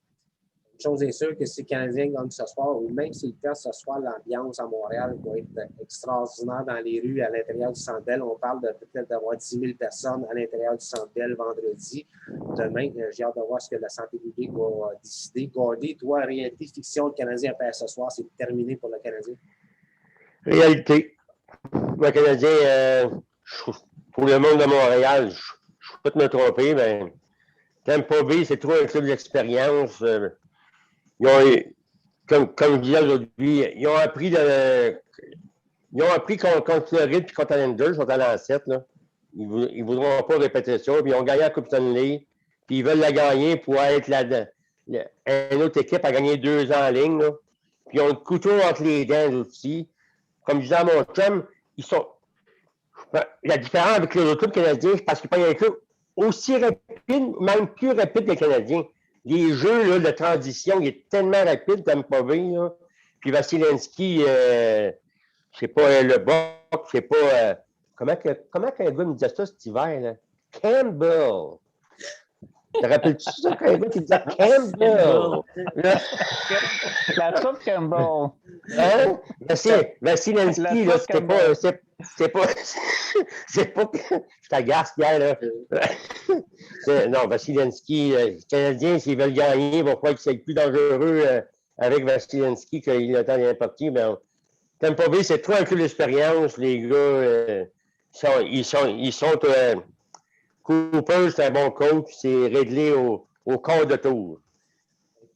Une chose est sûre que si les Canadiens gagnent ce soir, ou même s'ils perdent ce soir, l'ambiance à Montréal va être extraordinaire dans les rues à l'intérieur du Centre Bell. On parle peut-être d'avoir 10 000 personnes à l'intérieur du Centre Bell vendredi. Demain, j'ai hâte de voir ce que la santé publique va décider. Gordy, toi, réalité, fiction, le Canadien perd ce soir, c'est terminé pour le Canadien? Réalité. Le Canadien, pour le monde de Montréal, je peux pas me tromper, mais Tampa Bay, c'est trop un club d'expérience. Comme je disais aujourd'hui, ils ont appris contre Floride et contre Islanders, ils sont allés en 7. Là. Ils ne voudront pas répéter ça. Puis ils ont gagné la Coupe Stanley. Puis ils veulent la gagner pour être une autre équipe à gagner 2 ans en ligne. Là. Puis ils ont le couteau entre les dents aussi. Comme je disais à mon chum, ils sont. La différence avec les autres clubs canadiens, c'est parce qu'ils prennent un club aussi rapide, même plus rapide que les Canadiens. Les jeux là, de transition, il est tellement rapide, comme pas bien. Puis Vasilevski, je sais pas, le box, je sais pas. Comment qu'un gars me disait ça cet hiver? Là? Campbell. Te rappelles-tu ça quand il disait Campbell? La soupe Campbell. Hein? Vasilensky, là, La soupe Campbell. c'est pas que je t'agace, gars, là. Non, Vasilensky, les Canadiens, s'ils veulent gagner, ils vont croire que c'est le plus dangereux avec Vasilensky qu'il a tant parti, mais Tampa Bay, c'est trop un club d'expérience, les gars. Ils sont Cooper, c'est un bon coach, c'est réglé au quart de tour.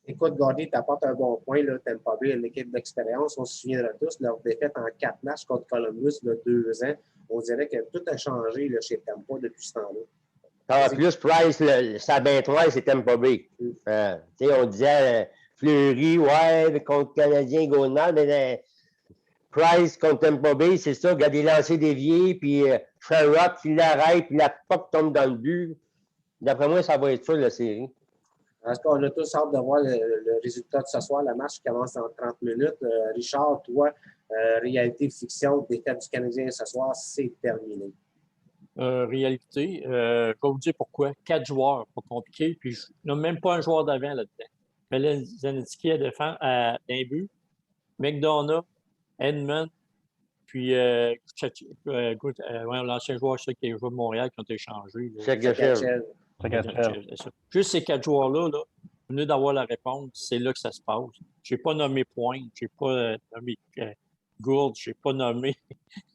Écoute, Gordy, tu apportes un bon point. Tampa Bay, une équipe d'expérience. On se souviendra tous, leur défaite en 4 matchs contre Columbus, il y a 2 ans. On dirait que tout a changé là, chez Tampa depuis ce temps-là. En plus, Price, sa bain 3, c'est Tampa Bay. On disait Fleury, ouais, contre Canadien, Gaudin, mais Price contre Tampa Bay, c'est ça, regarde des lancers déviés, puis Sherrod qui l'arrête, puis la puck tombe dans le but. D'après moi, ça va être ça, la série. En tout cas, on a tous hâte de voir le résultat de ce soir. Le match commence dans 30 minutes. Richard, toi, réalité, fiction, défaite du Canadien ce soir, c'est terminé. Réalité, je vais vous dire pourquoi. 4 joueurs, pas compliqué, puis je n'ai même pas un joueur d'avant là-dedans. Mais Zanetti à défendre à un but, McDonough, Edmund, puis l'ancien joueur qui a joué à Montréal qui ont été échangés. Sergachev. Juste ces 4 joueurs-là, là, venez d'avoir la réponse, c'est là que ça se passe. Je n'ai pas nommé Pointe, je n'ai pas nommé Gourde, je n'ai pas nommé.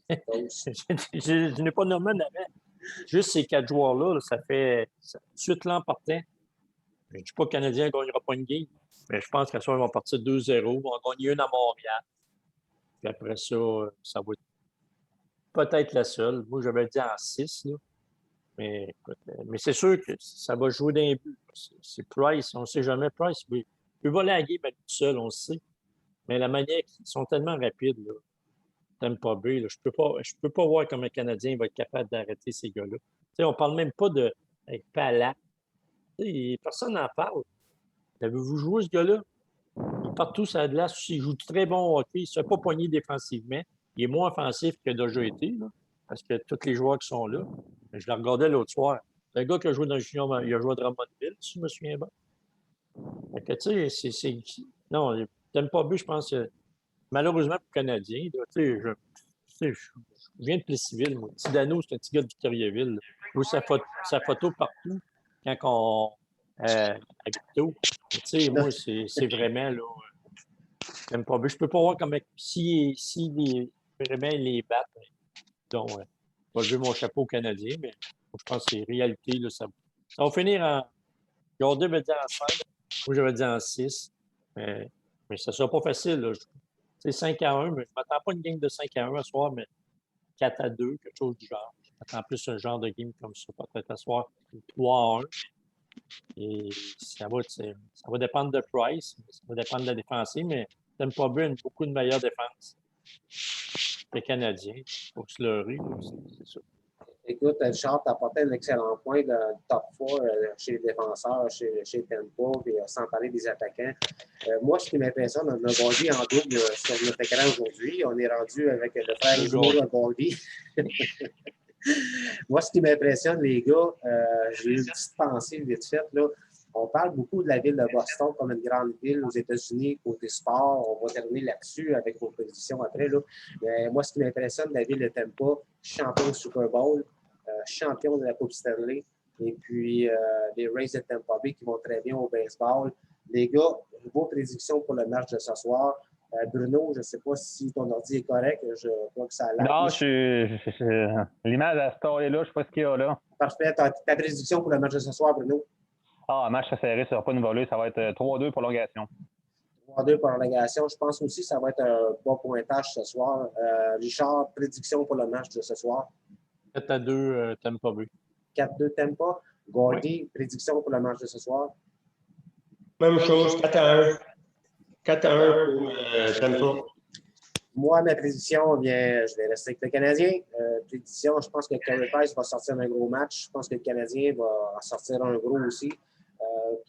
je n'ai pas nommé en avant. Juste ces 4 joueurs-là, là, ça fait 8 l'an partant. Je ne dis pas que le Canadien ne gagnera pas une game, mais je pense qu'à ce soir, ils vont partir 2-0. Ils vont gagner une à Montréal. Puis après ça, ça va être peut-être la seule. Moi, j'avais dit en 6, là. Mais c'est sûr que ça va jouer d'un but. C'est Price. On ne sait jamais. Price, il peut voler la game tout seul, on le sait. Mais la manière qu'ils sont tellement rapides, là, Tampa Bay, là, je peux pas voir comment un Canadien va être capable d'arrêter ces gars-là. On ne parle même pas de Palak. Personne n'en parle. Avez-vous joué ce gars-là? Il est partout sur la glace. Il joue très bon hockey. Il ne se fait pas poigner défensivement. Il est moins offensif qu'il a déjà été, là, parce que tous les joueurs qui sont là. Je le regardais l'autre soir. C'est un gars qui a joué dans le junior, il a joué à Drummondville, si je me souviens bien. Fait que, tu sais, non, Tampa Bay, je pense, malheureusement pour les Canadiens, je viens de Plessisville, moi. Tidano, c'est un petit gars de Victoriaville. Je vois sa photo partout quand on. À Victo. Tu sais, moi, c'est vraiment, là. Tampa Bay. Je peux pas voir comment. Si vraiment ils les battent, donc, je vais lever mon chapeau aux Canadiens, mais je pense que c'est réalité. Là, ça va finir en. Gordon va dire en 5, moi je vais dire en 6. Mais ça ne sera pas facile. C'est 5-1, mais je ne m'attends pas à une game de 5-1 ce soir, mais 4-2, quelque chose du genre. Je m'attends plus à un genre de game comme ça, peut-être ce soir 3-1. Et ça va dépendre de Price, ça va dépendre de la défensive, mais Tampa Bay a beaucoup de meilleure défense que les Canadiens. Il faut se leurrer, c'est ça. Écoute, Richard, tu as apporté un excellent point de top 4 chez les défenseurs, chez Tampa, et sans parler des attaquants. Moi, ce qui m'impressionne, on a Goldie en double sur notre écran aujourd'hui. On est rendu avec le frère jumeau de Goldie. Moi, ce qui m'impressionne, les gars, j'ai une petite pensée vite faite, là. On parle beaucoup de la ville de Boston comme une grande ville aux États-Unis, côté sport. On va terminer là-dessus avec vos positions après, là. Mais moi, ce qui m'impressionne, la ville de Tampa, champion du Super Bowl, champion de la Coupe Stanley, et puis les Rays de Tampa Bay qui vont très bien au baseball. Les gars, vos prédictions pour le match de ce soir. Bruno, je ne sais pas si ton ordi est correct. Je crois que ça a l'air. Non, l'image à cette là, je ne sais pas ce qu'il y a là. Parfait. Ta prédiction pour le match de ce soir, Bruno? Un match serré, ça ne va pas nous voler. Ça va être 3-2 prolongation. 3-2 prolongation. Je pense aussi que ça va être un bon pointage ce soir. Richard, prédiction pour le match de ce soir? 4-2 Tampa Bay. 4-2 Tampa. Gordy, oui. Prédiction pour le match de ce soir? Même chose, 4-1. 4-1 pour Tampa. Moi, ma prédiction, bien, je vais rester avec le Canadien. Prédiction, je pense que Carey Price va sortir un gros match. Je pense que le Canadien va en sortir un gros aussi.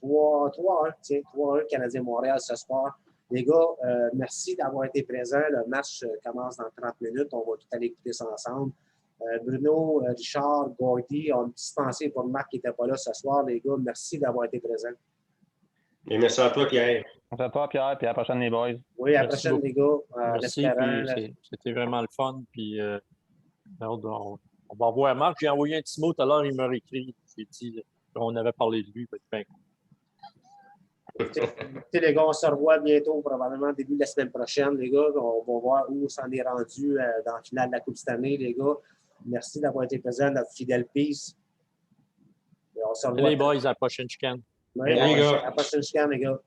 3-1, tiens, 3-1 Canadien-Montréal ce soir. Les gars, merci d'avoir été présents. Le match commence dans 30 minutes. On va tout aller écouter ça ensemble. Bruno, Richard, Gordy, on a une petite pensée pour Marc qui n'était pas là ce soir, les gars. Merci d'avoir été présents. Et merci à toi, Pierre. Merci à toi, Pierre, puis à la prochaine, les boys. Oui, à la Merci prochaine, les gars. Merci, puis c'était vraiment le fun. Puis, on va revoir Marc. J'ai envoyé un petit mot tout à l'heure, il m'a réécrit. J'ai dit qu'on avait parlé de lui. Ben, Écoutez, les gars, on se revoit bientôt, probablement début de la semaine prochaine, les gars. On va voir où ça en est rendu dans la finale de la Coupe cette année, les gars. Merci d'avoir été présent, notre fidèle Peace. Et on se revoit. les boys, à la prochaine chicane. Oui, les gars. À la prochaine chicane, les gars.